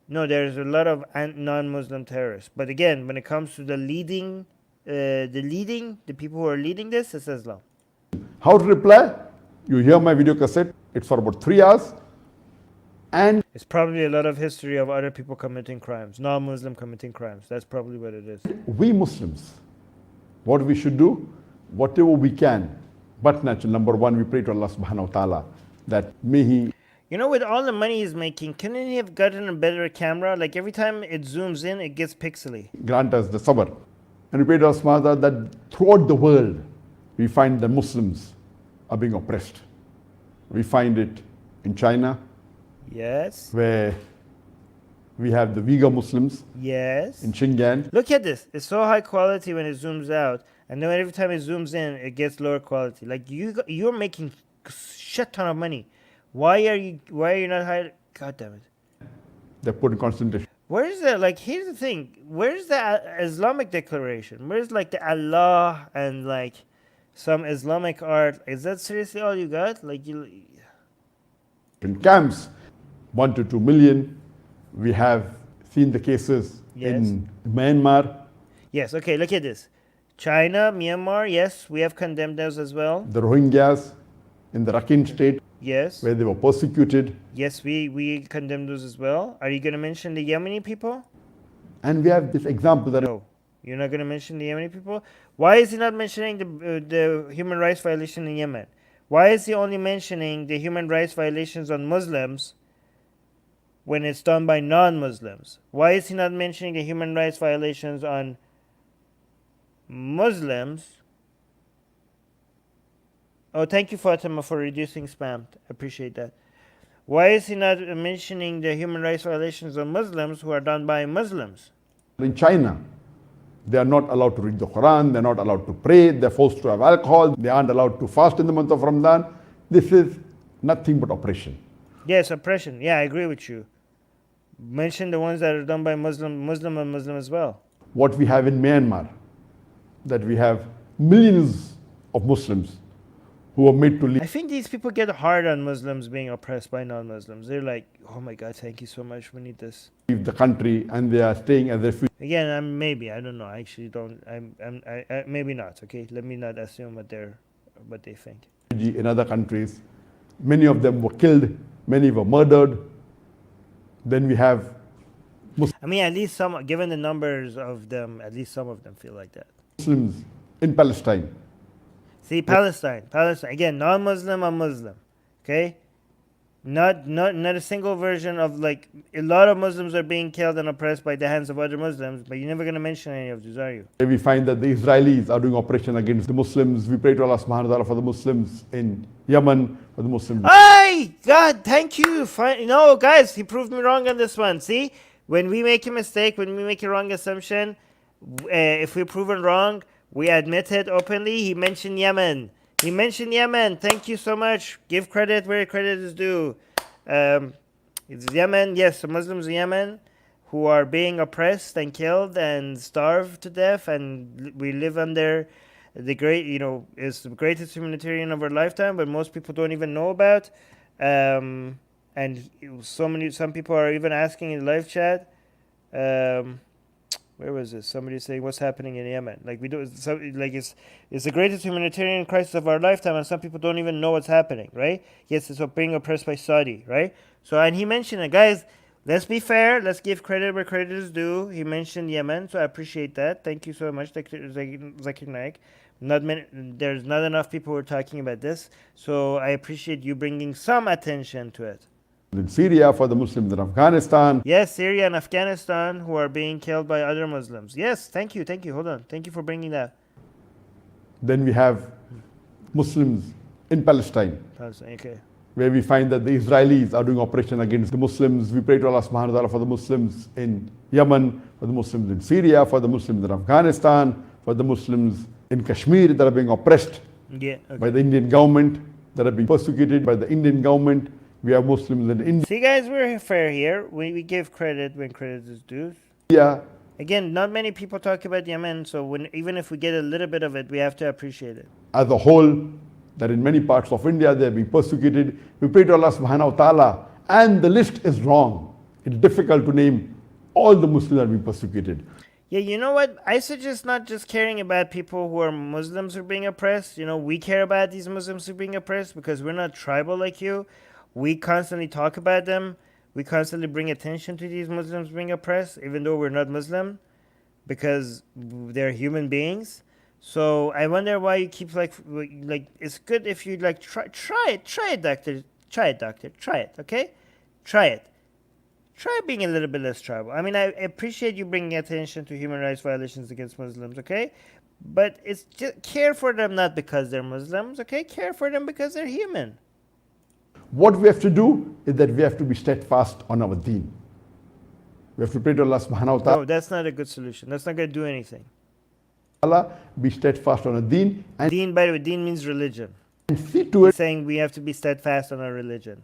No, there's a lot of non-Muslim terrorists. But again, when it comes to the people who are leading this, it's Islam. How to reply? You hear my video cassette. It's for about 3 hours. And it's probably a lot of history of other people committing crimes, non-Muslim committing crimes. That's probably what it is. We Muslims, what we should do, whatever we can. But naturally, number one, we pray to Allah subhanahu wa ta'ala that may He... with all the money he's making, couldn't he have gotten a better camera? Like every time it zooms in, it gets pixely. Grant us the sabr. And we pray to Allah subhanahu wa ta'ala that throughout the world, we find that Muslims are being oppressed. We find it in China. Yes. Where we have the Uyghur Muslims. Yes. In Xinjiang. Look at this. It's so high quality when it zooms out. And then every time it zooms in, it gets lower quality. Like you're making shit ton of money. Why are you not high? God damn it. They're put in concentration. Where's here's the thing. Where's the Islamic declaration? Where's the Allah and some Islamic art? Is that seriously all you got? In camps, 1 to 2 million. We have seen the cases in Myanmar. Yes, okay, look at this. China, Myanmar, yes, we have condemned those as well. The Rohingyas in the Rakhine state, Yes. where they were persecuted. Yes, we condemn those as well. Are you going to mention the Yemeni people? And we have this example that No. You're not going to mention the Yemeni people? Why is he not mentioning the human rights violation in Yemen? Why is he only mentioning the human rights violations on Muslims when it's done by non-Muslims? Why is he not mentioning the human rights violations on Muslims? Oh, thank you, Fatima, for reducing spam. I appreciate that. Why is he not mentioning the human rights violations on Muslims who are done by Muslims? in China, they are not allowed to read the Quran, they're not allowed to pray, they're forced to have alcohol, they aren't allowed to fast in the month of Ramadan. This is nothing but oppression. Yes, oppression. Yeah, I agree with you. Mention the ones that are done by Muslim and Muslim as well. What we have in Myanmar, that we have millions of Muslims who are made to I leave think these people get hard on Muslims being oppressed by non-Muslims. They're like, oh my God, thank you so much. We need this. the country and they are staying as refugees Again, I don't know. I actually don't. I maybe not. Okay, let me not assume what they think. in other countries. Many of them were killed, many were murdered. Then we have I mean, at least some, given the numbers of them, at least some of them feel like that. Muslims in Palestine. See, Palestine. Again, non-Muslim or Muslim. Okay, not a single version of, like, a lot of Muslims are being killed and oppressed by the hands of other Muslims, but you're never going to mention any of these, are you? We find that the Israelis are doing oppression against the Muslims. We pray to Allah subhanahu wa ta'ala for the Muslims in Yemen, for the Muslims. Hey, God, thank you. No, guys, he proved me wrong on this one. See, when we make a mistake, when we make a wrong assumption, if we're proven wrong, we admit it openly. He mentioned Yemen. Thank you so much. Give credit where credit is due. It's Yemen. Yes, the Muslims in Yemen who are being oppressed and killed and starved to death, and we live under the great, it's the greatest humanitarian of our lifetime, but most people don't even know about. And some people are even asking in live chat. Where was this? Somebody saying, "What's happening in Yemen?" Like it's the greatest humanitarian crisis of our lifetime, and some people don't even know what's happening, right? Yes, it's being oppressed by Saudi, right? So, and he mentioned it, guys. Let's be fair. Let's give credit where credit is due. He mentioned Yemen, so I appreciate that. Thank you so much, Zakir Naik. There's not enough people who are talking about this, so I appreciate you bringing some attention to it. In Syria, for the Muslims in Afghanistan. Yes, Syria and Afghanistan who are being killed by other Muslims. Yes, thank you. Hold on. Thank you for bringing that. Then we have Muslims in Palestine. Okay. Where we find that the Israelis are doing oppression against the Muslims. We pray to Allah subhanahu wa ta'ala for the Muslims in Yemen, for the Muslims in Syria, for the Muslims in Afghanistan, for the Muslims in Kashmir that are being oppressed by the Indian government, that are being persecuted by the Indian government. We have Muslims in India. See, guys, we're fair here. We give credit when credit is due. Yeah. Again, not many people talk about Yemen, so even if we get a little bit of it, we have to appreciate it. As a whole, that in many parts of India they are being persecuted. We pray to Allah subhanahu wa ta'ala, and the list is wrong. It's difficult to name all the Muslims that are being persecuted. Yeah, you know what? I suggest not just caring about people who are Muslims who are being oppressed. We care about these Muslims who are being oppressed because we're not tribal like you. We constantly talk about them. We constantly bring attention to these Muslims being oppressed, even though we're not Muslim, because they're human beings. So I wonder why you keep like it's good if you try it, doctor. Try it, okay? Try it. Try being a little bit less tribal. I mean, I appreciate you bringing attention to human rights violations against Muslims, okay? But it's just care for them not because they're Muslims, okay? Care for them because they're human. What we have to do is that we have to be steadfast on our deen. We have to pray to Allah subhanahu wa ta'ala. No, that's not a good solution. That's not going to do anything. Be steadfast on our deen. And deen, by the way, deen means religion. And see to it saying we have to be steadfast on our religion.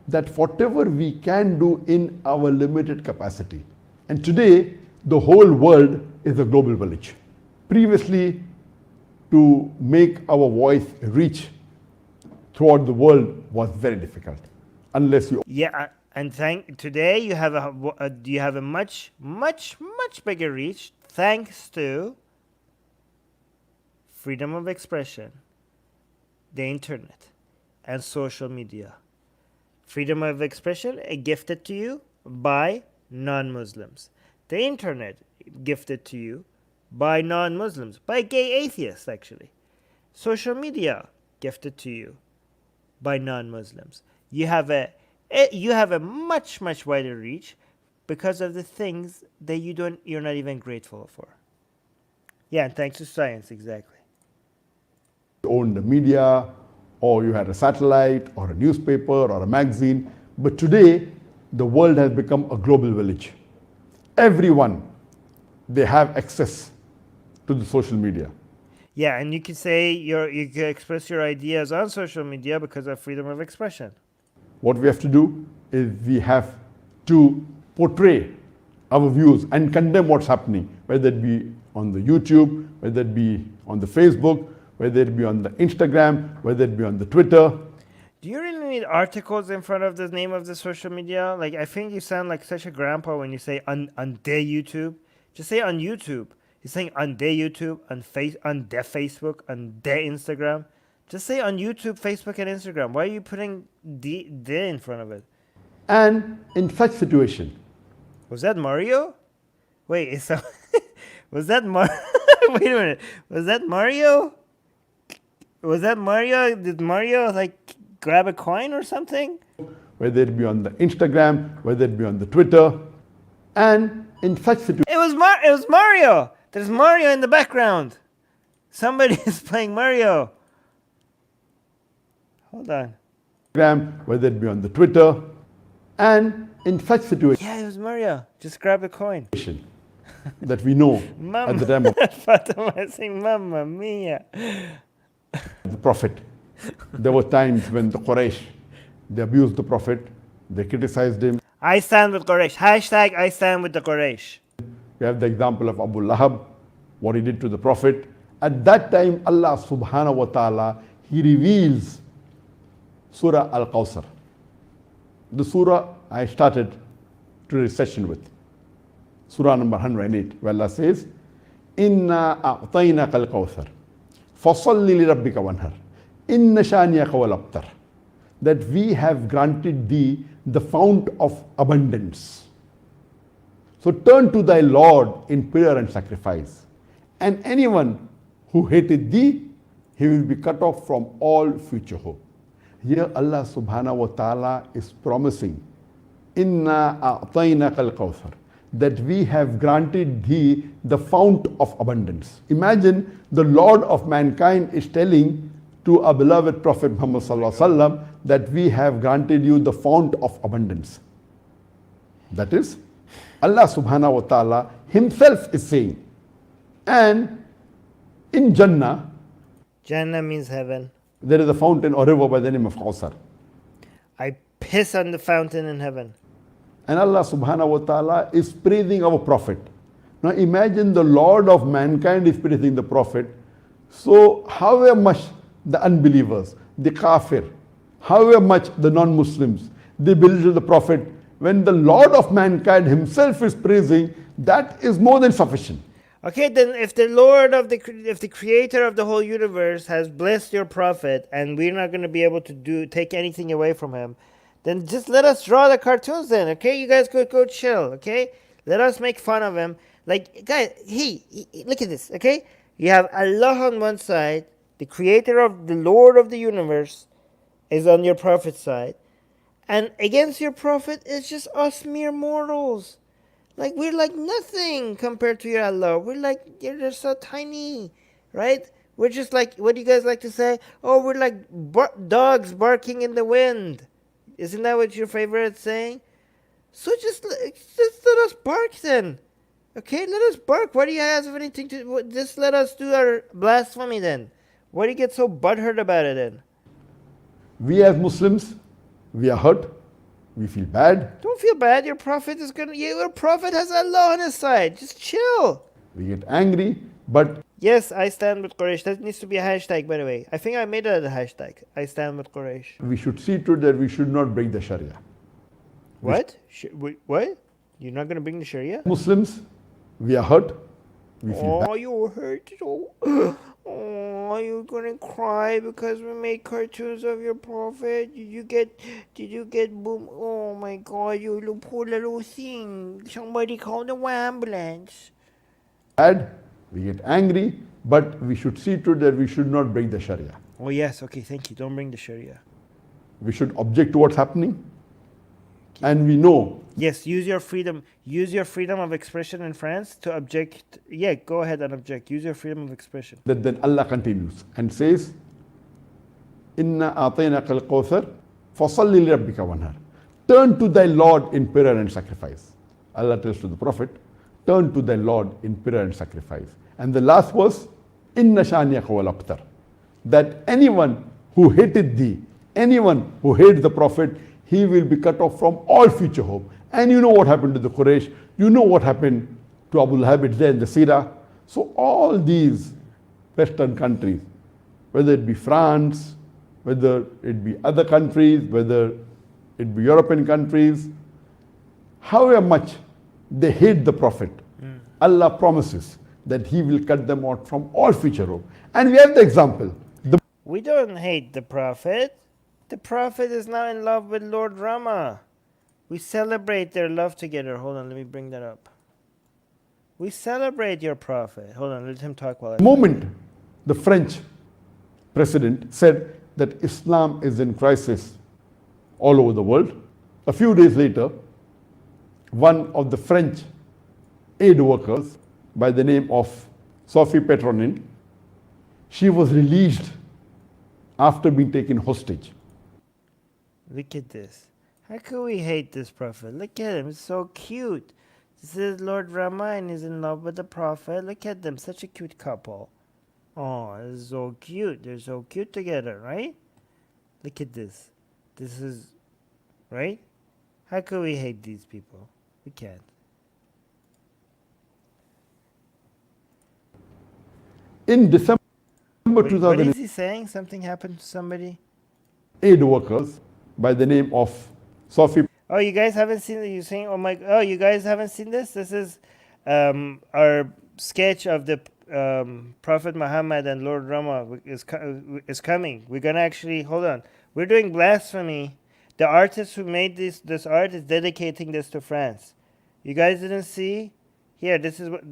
That whatever we can do in our limited capacity. And today, the whole world is a global village. Previously, to make our voice reach throughout the world was very difficult, unless you. Yeah, and today you have a much bigger reach thanks to freedom of expression, the internet, and social media. Freedom of expression gifted to you by non-Muslims. The internet gifted to you by non-Muslims, by gay atheists actually. Social media gifted to you by non-Muslims. You have a much wider reach because of the things that you're not even grateful for. Yeah, and thanks to science, exactly. You owned the media, or you had a satellite, or a newspaper, or a magazine. But today, the world has become a global village. Everyone, they have access to the social media. Yeah, and you can say you can express your ideas on social media because of freedom of expression. What we have to do is we have to portray our views and condemn what's happening, whether it be on the YouTube, whether it be on the Facebook, whether it be on the Instagram, whether it be on the Twitter. Do you really need articles in front of the name of the social media? Like, I think you sound like such a grandpa when you say on the YouTube. Just say on YouTube. You're saying on the YouTube, on the Facebook, on the Instagram. Just say on YouTube, Facebook, and Instagram. Why are you putting the in front of it? And in such situation, Was that Mario? Wait, is that was that Mario? Wait a minute. Was that Mario? Was that Mario? Did Mario like grab a coin or something? whether it be on the Instagram, whether it be on the Twitter, and in such situation, It was Mario. There's Mario in the background. Somebody is playing Mario. Hold on. whether it be on the Twitter, and in such situation Yeah, it was Mario. Just grab a coin. that we know Mamma. at the time of Fatima is saying, Mamma mia. the Prophet, there were times when the Quraysh, they abused the Prophet, they criticized him. I stand with Quraysh. Hashtag I stand with the Quraysh. We have the example of Abu Lahab, what he did to the Prophet. At that time, Allah subhanahu wa ta'ala, He reveals Surah Al-Kawthar. The surah I started today's session with. Surah number 108, where Allah says, Inna a'tainaka al-Kawthar, fasalli li rabbika wanhar, inna shaniyaka wal abtar. That we have granted thee the fount of abundance. So turn to thy Lord in prayer and sacrifice. And anyone who hated thee, he will be cut off from all future hope. Here Allah subhanahu wa ta'ala is promising, Inna a'tainaka al-Kawthar, that we have granted thee the fount of abundance. Imagine the Lord of mankind is telling to our beloved Prophet Muhammad sallallahu alaihi wasallam that we have granted you the fount of abundance. That is, Allah subhanahu wa ta'ala himself is saying. And in Jannah, Jannah means heaven. there is a fountain or river by the name of Kawthar. I piss on the fountain in heaven. And Allah subhanahu wa ta'ala is praising our Prophet. Now imagine the Lord of mankind is praising the Prophet. So however much the unbelievers, the kafir, however much the non-Muslims, they belittle the Prophet, when the Lord of mankind himself is praising, that is more than sufficient. Okay, then if the creator of the whole universe has blessed your prophet and we're not going to be able to take anything away from him, then just let us draw the cartoons then, okay? You guys go chill, okay? Let us make fun of him. Like, guys, look at this, okay? You have Allah on one side, the creator of the Lord of the universe is on your prophet's side, and against your prophet is just us mere mortals. Like, we're like nothing compared to your Allah. We're like, you're just so tiny, right? We're just like, what do you guys like to say? Oh, we're like dogs barking in the wind. Isn't that what your favorite saying? So just let us bark then. Okay, let us bark. Why do you guys have anything to... Just let us do our blasphemy then. Why do you get so butthurt about it then? We as Muslims, we are hurt, we feel bad, Don't feel bad. Your prophet is gonna... Your prophet has Allah on his side. Just chill. we get angry, but Yes, I stand with Quraysh. That needs to be a hashtag, by the way. I think I made it a hashtag. I stand with Quraysh. we should see to it that we should not break the Sharia. What? What? You're not going to bring the Sharia? Muslims, we are hurt, we feel bad. Oh, you hurt. Oh, God, you're gonna cry because we made cartoons of your prophet. Did you get boom? Oh my God, you little poor little thing. Somebody call the ambulance. Bad, we get angry, but we should see to it that we should not break the Sharia. Oh yes, okay, thank you. Don't bring the Sharia. We should object to what's happening. And we know. Yes, use your freedom. Use your freedom of expression in France to object. Yeah, go ahead and object. Use your freedom of expression. That then Allah continues and says, Inna atainaka al-kawthar fasalli li rabbika wanhar. Turn to thy Lord in prayer and sacrifice. Allah tells to the Prophet, turn to thy Lord in prayer and sacrifice. And the last verse, Inna shaniyaka wal abtar. That anyone who hated thee, anyone who hates the Prophet, he will be cut off from all future hope. And you know what happened to the Quraysh. You know what happened to Abu Lahab there in the Sirah. So all these Western countries, whether it be France, whether it be other countries, whether it be European countries, however much they hate the Prophet, Allah promises that He will cut them out from all future hope. And we have the example. We don't hate the Prophet. The Prophet is now in love with Lord Rama. We celebrate their love together. Hold on, let me bring that up. We celebrate your Prophet. Hold on, let him talk while I... The moment the French president said that Islam is in crisis all over the world, a few days later, one of the French aid workers by the name of Sophie Petronin, she was released after being taken hostage. Look at this. How could we hate this Prophet? Look at him, it's so cute. This is Lord Rama and he's in love with the Prophet. Look at them, such a cute couple. Oh, it's so cute. They're so cute together, right? Look at this. This is, right? How could we hate these people? We can't. In December What 2008, is he saying? Something happened to somebody? aid workers by the name of Sophie. Oh, you guys haven't seen it? You're saying, you guys haven't seen this? This is our sketch of the Prophet Muhammad and Lord Rama is coming. We're going to actually, hold on. We're doing blasphemy. The artist who made this art is dedicating this to France. You guys didn't see? Here, this is what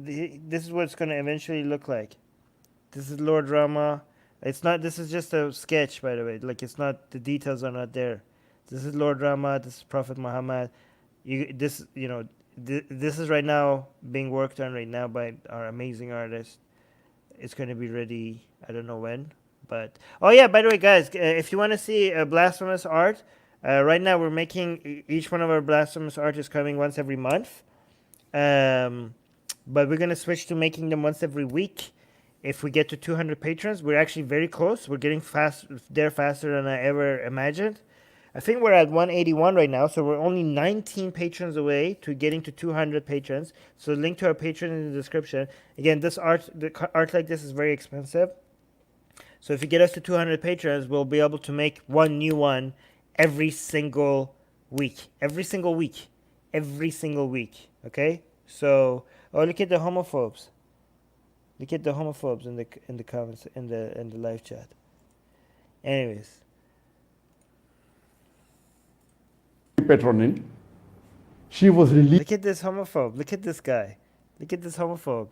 it's going to eventually look like. This is Lord Rama. It's not, this is just a sketch, by the way. Like, it's not, the details are not there. This is Lord Rama, this is Prophet Muhammad. This is right now being worked on right now by our amazing artist. It's going to be ready, I don't know when. But, oh yeah, by the way, guys, if you want to see blasphemous art, right now we're making, each one of our blasphemous art is coming once every month. But we're going to switch to making them once every week. If we get to 200 patrons, we're actually very close. We're getting faster than I ever imagined. I think we're at 181 right now, so we're only 19 patrons away to getting to 200 patrons. So link to our Patreon in the description. Again, the art like this is very expensive. So if you get us to 200 patrons, we'll be able to make one new one every single week. Every single week. Every single week. Okay? So, oh, look at the homophobes. Look at the homophobes in the comments in the live chat. Anyways. Petronin, she was released. Look at this homophobe. Look at this guy. Look at this homophobe.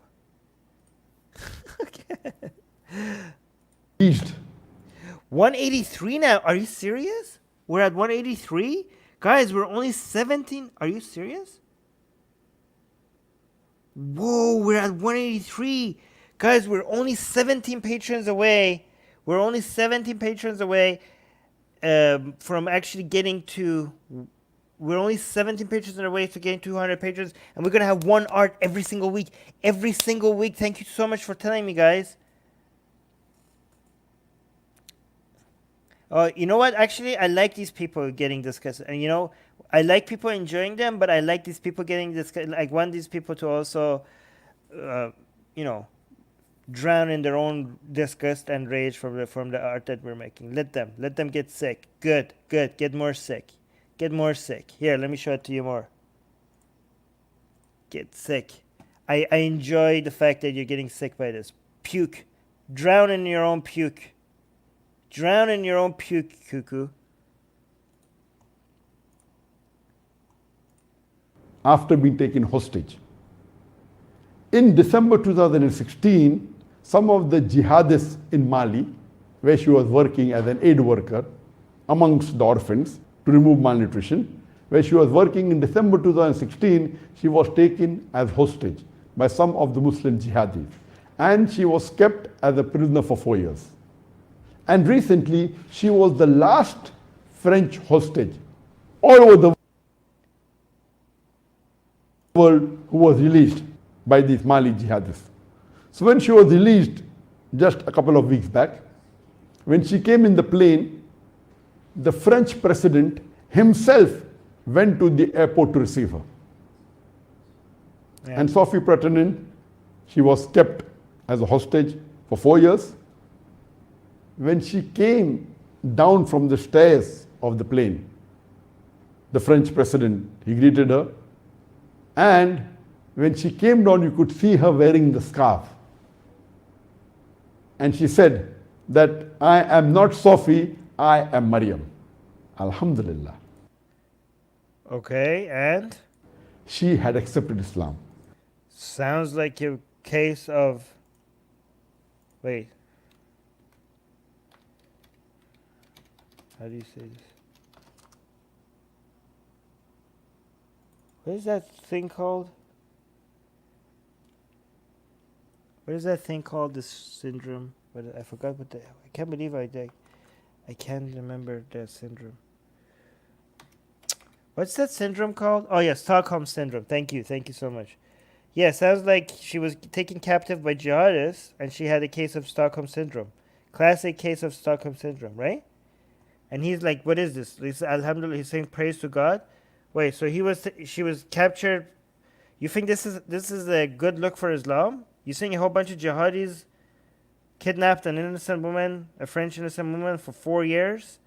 183 now. Are you serious? We're at 183? Guys, we're only 17. Are you serious? Whoa, we're at 183. Guys, we're only 17 patrons away. We're only 17 patrons away from actually getting to... We're only 17 patrons away to getting 200 patrons. And we're going to have one art every single week. Every single week. Thank you so much for telling me, guys. You know what? Actually, I like these people getting discussed. And, you know, I like people enjoying them, but I like these people getting discussed. I want these people to also, you know, drown in their own disgust and rage from the art that we're making. Let them get sick. Good. Get more sick. Get more sick. Here, let me show it to you more. Get sick. I enjoy the fact that you're getting sick by this. Puke. Drown in your own puke. Drown in your own puke, cuckoo. After being taken hostage. In December 2016, some of the jihadists in Mali, where she was working as an aid worker amongst the orphans to remove malnutrition, where she was working in December 2016, she was taken as hostage by some of the Muslim jihadis. And she was kept as a prisoner for 4 years. And recently, she was the last French hostage all over the world who was released by these Mali jihadists. So when she was released just a couple of weeks back, when she came in the plane, the French president himself went to the airport to receive her. Yeah. And Sophie Pretendin, she was kept as a hostage for 4 years. When she came down from the stairs of the plane, the French president, he greeted her. And when she came down, you could see her wearing the scarf. And she said that I am not Sophie, I am Maryam. Alhamdulillah. Okay, and? She had accepted Islam. Sounds like a case of... Wait. How do you say this? What is that thing called? What is that thing called? This syndrome? I forgot what the... I can't believe I can't remember that syndrome. What's that syndrome called? Oh yeah, Stockholm syndrome. Thank you so much. Yeah, sounds like she was taken captive by jihadists and she had a case of Stockholm syndrome. Classic case of Stockholm syndrome, right? And he's like, what is this? He's, Alhamdulillah, he's saying praise to God. Wait, so she was captured. You think this is a good look for Islam? You saying a whole bunch of jihadis kidnapped an innocent woman, a French innocent woman, for 4 years?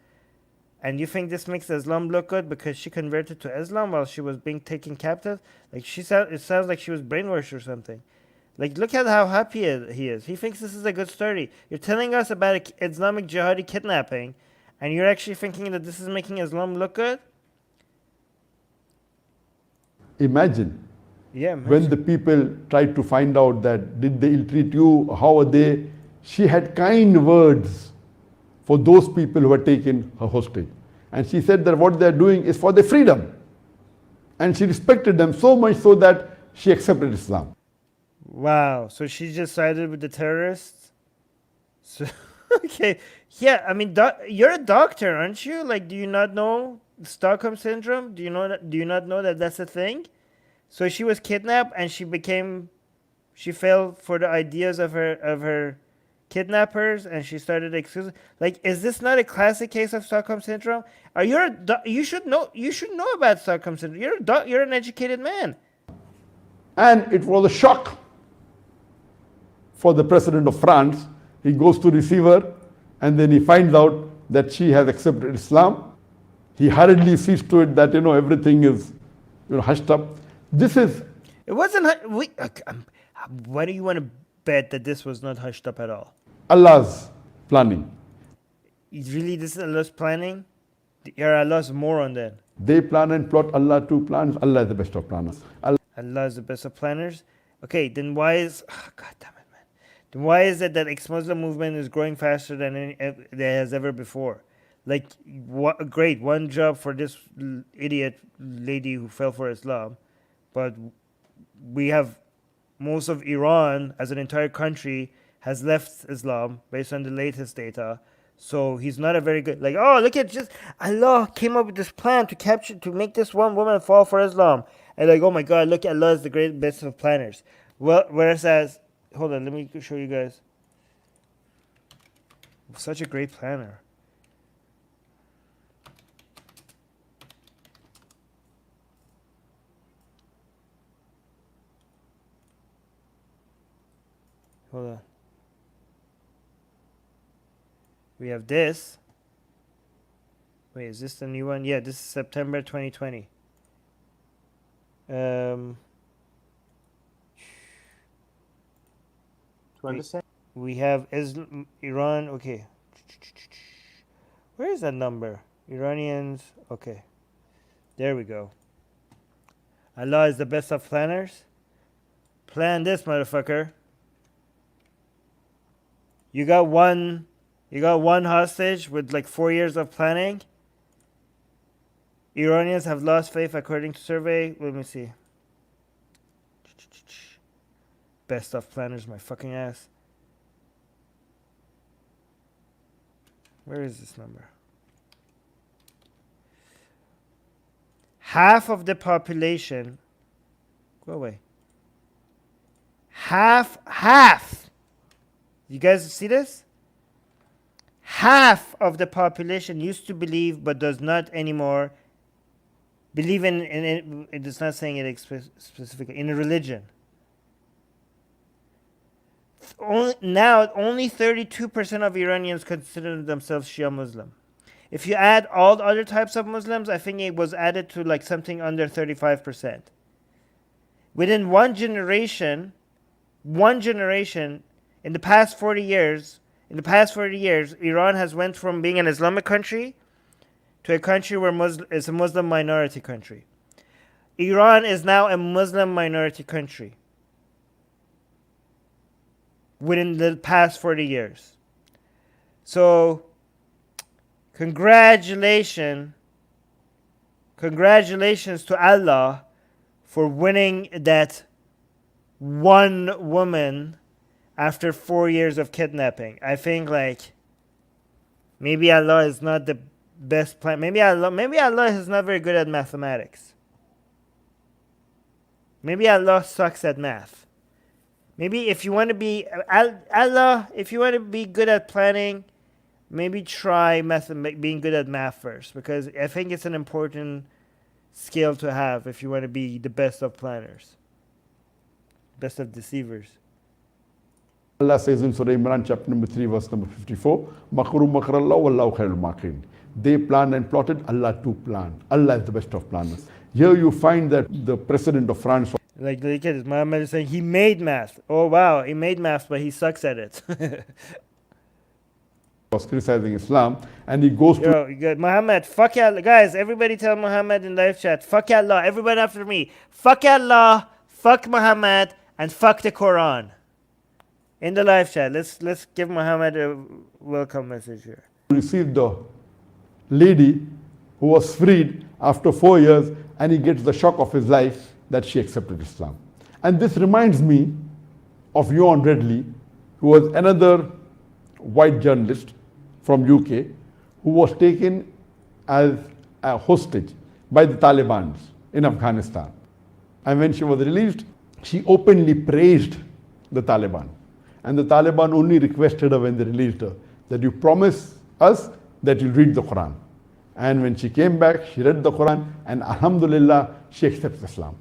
And you think this makes Islam look good because she converted to Islam while she was being taken captive? Like it sounds like she was brainwashed or something. Like, look at how happy he is. He thinks this is a good story. You're telling us about an Islamic jihadi kidnapping, and you're actually thinking that this is making Islam look good? Imagine. Yeah. When the people tried to find out that did they ill-treat you, how are they, she had kind words for those people who had taken her hostage. And she said that what they're doing is for their freedom. And she respected them so much so that she accepted Islam. Wow. So she just sided with the terrorists? So, okay. Yeah, I mean, you're a doctor, aren't you? Like, do you not know Stockholm syndrome? Do you not know that that's a thing? So she was kidnapped and she fell for the ideas of her kidnappers and she started excusing. Like, is this not a classic case of Stockholm syndrome? You should know about Stockholm syndrome. You're an educated man. And it was a shock for the president of France. He goes to receive her and then he finds out that she has accepted Islam. He hurriedly sees to it that everything is hushed up. It wasn't. Why do you want to bet that this was not hushed up at all? Allah's planning. Really, this is Allah's planning? You're Allah's moron then. They plan and plot, Allah too plans. Allah is the best of planners. Allah is the best of planners? Okay, then why is... Oh, God damn it, man. Then why is it that ex-Muslim movement is growing faster than it has ever before? Like, great, one job for this idiot lady who fell for Islam. But we have most of Iran as an entire country has left Islam based on the latest data. So he's not a very good, like, oh, look at just Allah came up with this plan to make this one woman fall for Islam. And like, oh my God, look, Allah is the great best of planners. Well, whereas, hold on, let me show you guys. Such a great planner. Hold on. We have this. Wait, is this the new one? Yeah, this is September 2020. To understand We have Iran. Okay. Where is that number? Iranians. Okay. There we go. Allah is the best of planners. Plan this, motherfucker. You got one hostage with like 4 years of planning. Iranians have lost faith according to survey. Let me see. Best of planners, my fucking ass. Where is this number? Half of the population. Go away. Half. You guys see this? Half of the population used to believe but does not anymore believe in it is not saying it specifically, in a religion. Now, only 32% of Iranians consider themselves Shia Muslim. If you add all the other types of Muslims, I think it was added to like something under 35%. Within one generation, in the past 40 years, Iran has went from being an Islamic country to a country where it's a Muslim minority country. Iran is now a Muslim minority country within the past 40 years. So, congratulations to Allah for winning that one woman after 4 years of kidnapping. I think like maybe Allah is not the best plan. Maybe Allah is not very good at mathematics. Maybe Allah sucks at math. Maybe if you want to be if you want to be good at planning, maybe try being good at math first, because I think it's an important skill to have if you want to be the best of planners, best of deceivers. Allah says in Surah Imran, chapter number 3, verse number 54, Makru makrallah wallahu khairul makirin. They planned and plotted, Allah too planned. Allah is the best of planners. Here you find that the president of France, like look at this, Muhammad is saying he made math. Oh wow, he made math, but he sucks at it. was criticizing Islam, and he goes to... Yo, good. Muhammad, fuck Allah. Guys, everybody tell Muhammad in live chat, fuck Allah. Everybody after me. Fuck Allah, fuck Muhammad, and fuck the Quran. In the live chat, let's give Muhammad a welcome message here. Received the lady who was freed after 4 years, and he gets the shock of his life that she accepted Islam. And this reminds me of Ewan Redley, who was another white journalist from UK who was taken as a hostage by the Taliban in Afghanistan. And when she was released, she openly praised the Taliban. And the Taliban only requested her when they released her that you promise us that you'll read the Quran. And when she came back, she read the Quran, and alhamdulillah, she accepts Islam.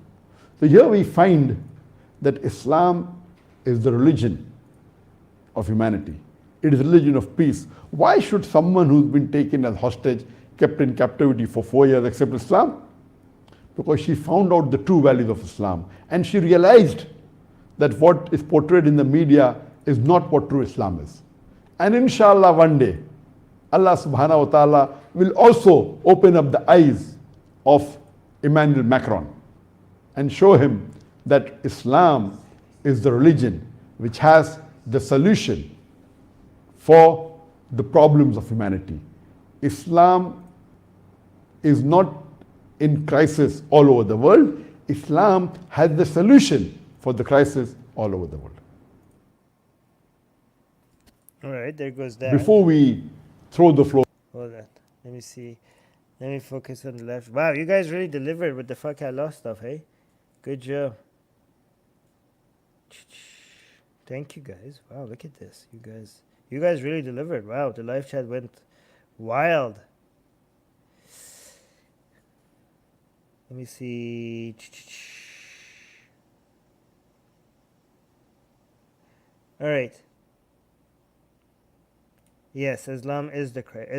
So here we find that Islam is the religion of humanity. It is a religion of peace. Why should someone who's been taken as hostage, kept in captivity for 4 years, accept Islam? Because she found out the true values of Islam, and she realized that what is portrayed in the media is not what true Islam is. And inshallah one day, Allah subhanahu wa ta'ala will also open up the eyes of Emmanuel Macron and show him that Islam is the religion which has the solution for the problems of humanity. Islam is not in crisis all over the world. Islam has the solution for the crisis all over the world. All right, there goes that. Before we throw the floor. Hold on. Let me see. Let me focus on the left. Wow, you guys really delivered with the fuck Allah stuff, hey? Good job. Thank you guys. Wow, look at this. You guys really delivered. Wow, the live chat went wild. Let me see. All right. Yes, Islam is the crisis.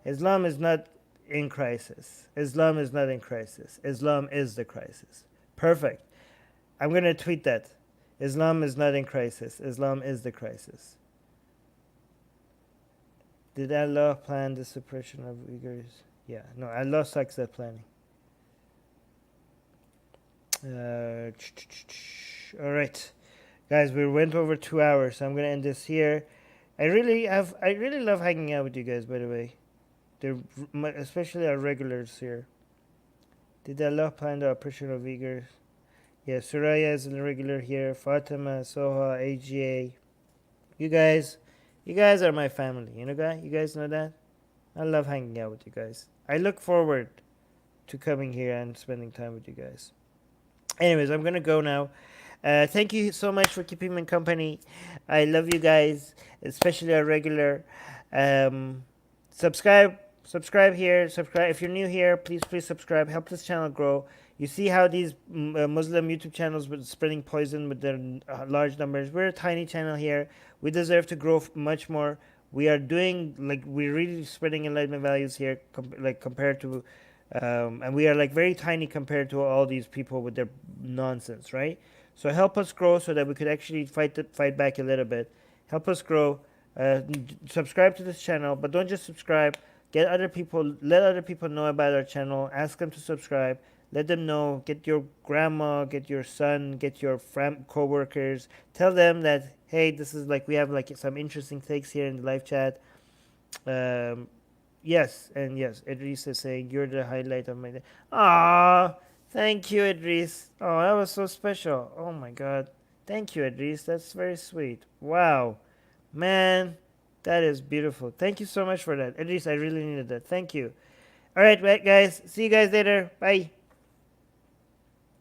Islam is not in crisis. Islam is not in crisis. Islam is the crisis. Perfect. I'm going to tweet that. Islam is not in crisis. Islam is the crisis. Did Allah plan the suppression of Uyghurs? Yeah, no, Allah sucks at planning. All right, guys, we went over 2 hours, so I'm gonna end this here. I really love hanging out with you guys. By the way, they're especially our regulars here. Did Allah plan the oppression of Uyghurs? Yeah, Suraya is a regular here. Fatima, Soha, AGA. You guys are my family. You know, guys. You guys know that. I love hanging out with you guys. I look forward to coming here and spending time with you guys. Anyways, I'm gonna go now. Thank you so much for keeping me company. I love you guys, especially our regular. Subscribe here. Subscribe if you're new here. Please subscribe. Help this channel grow. You see how these Muslim YouTube channels were spreading poison with their large numbers. We're a tiny channel here. We deserve to grow much more. We are doing we're really spreading enlightenment values here, compared to, and we are very tiny compared to all these people with their nonsense, right? So help us grow so that we could actually fight back a little bit. Help us grow. Subscribe to this channel, but don't just subscribe. Let other people know about our channel. Ask them to subscribe. Let them know. Get your grandma, get your son, get your co-workers. Tell them that, hey, this is we have some interesting takes here in the live chat. Yes, and yes, Idris is saying you're the highlight of my day. Ah, thank you, Idris. Oh, that was so special. Oh my God, thank you, Idris. That's very sweet. Wow, man, that is beautiful. Thank you so much for that, Idris. I really needed that. Thank you. All right, guys. See you guys later. Bye.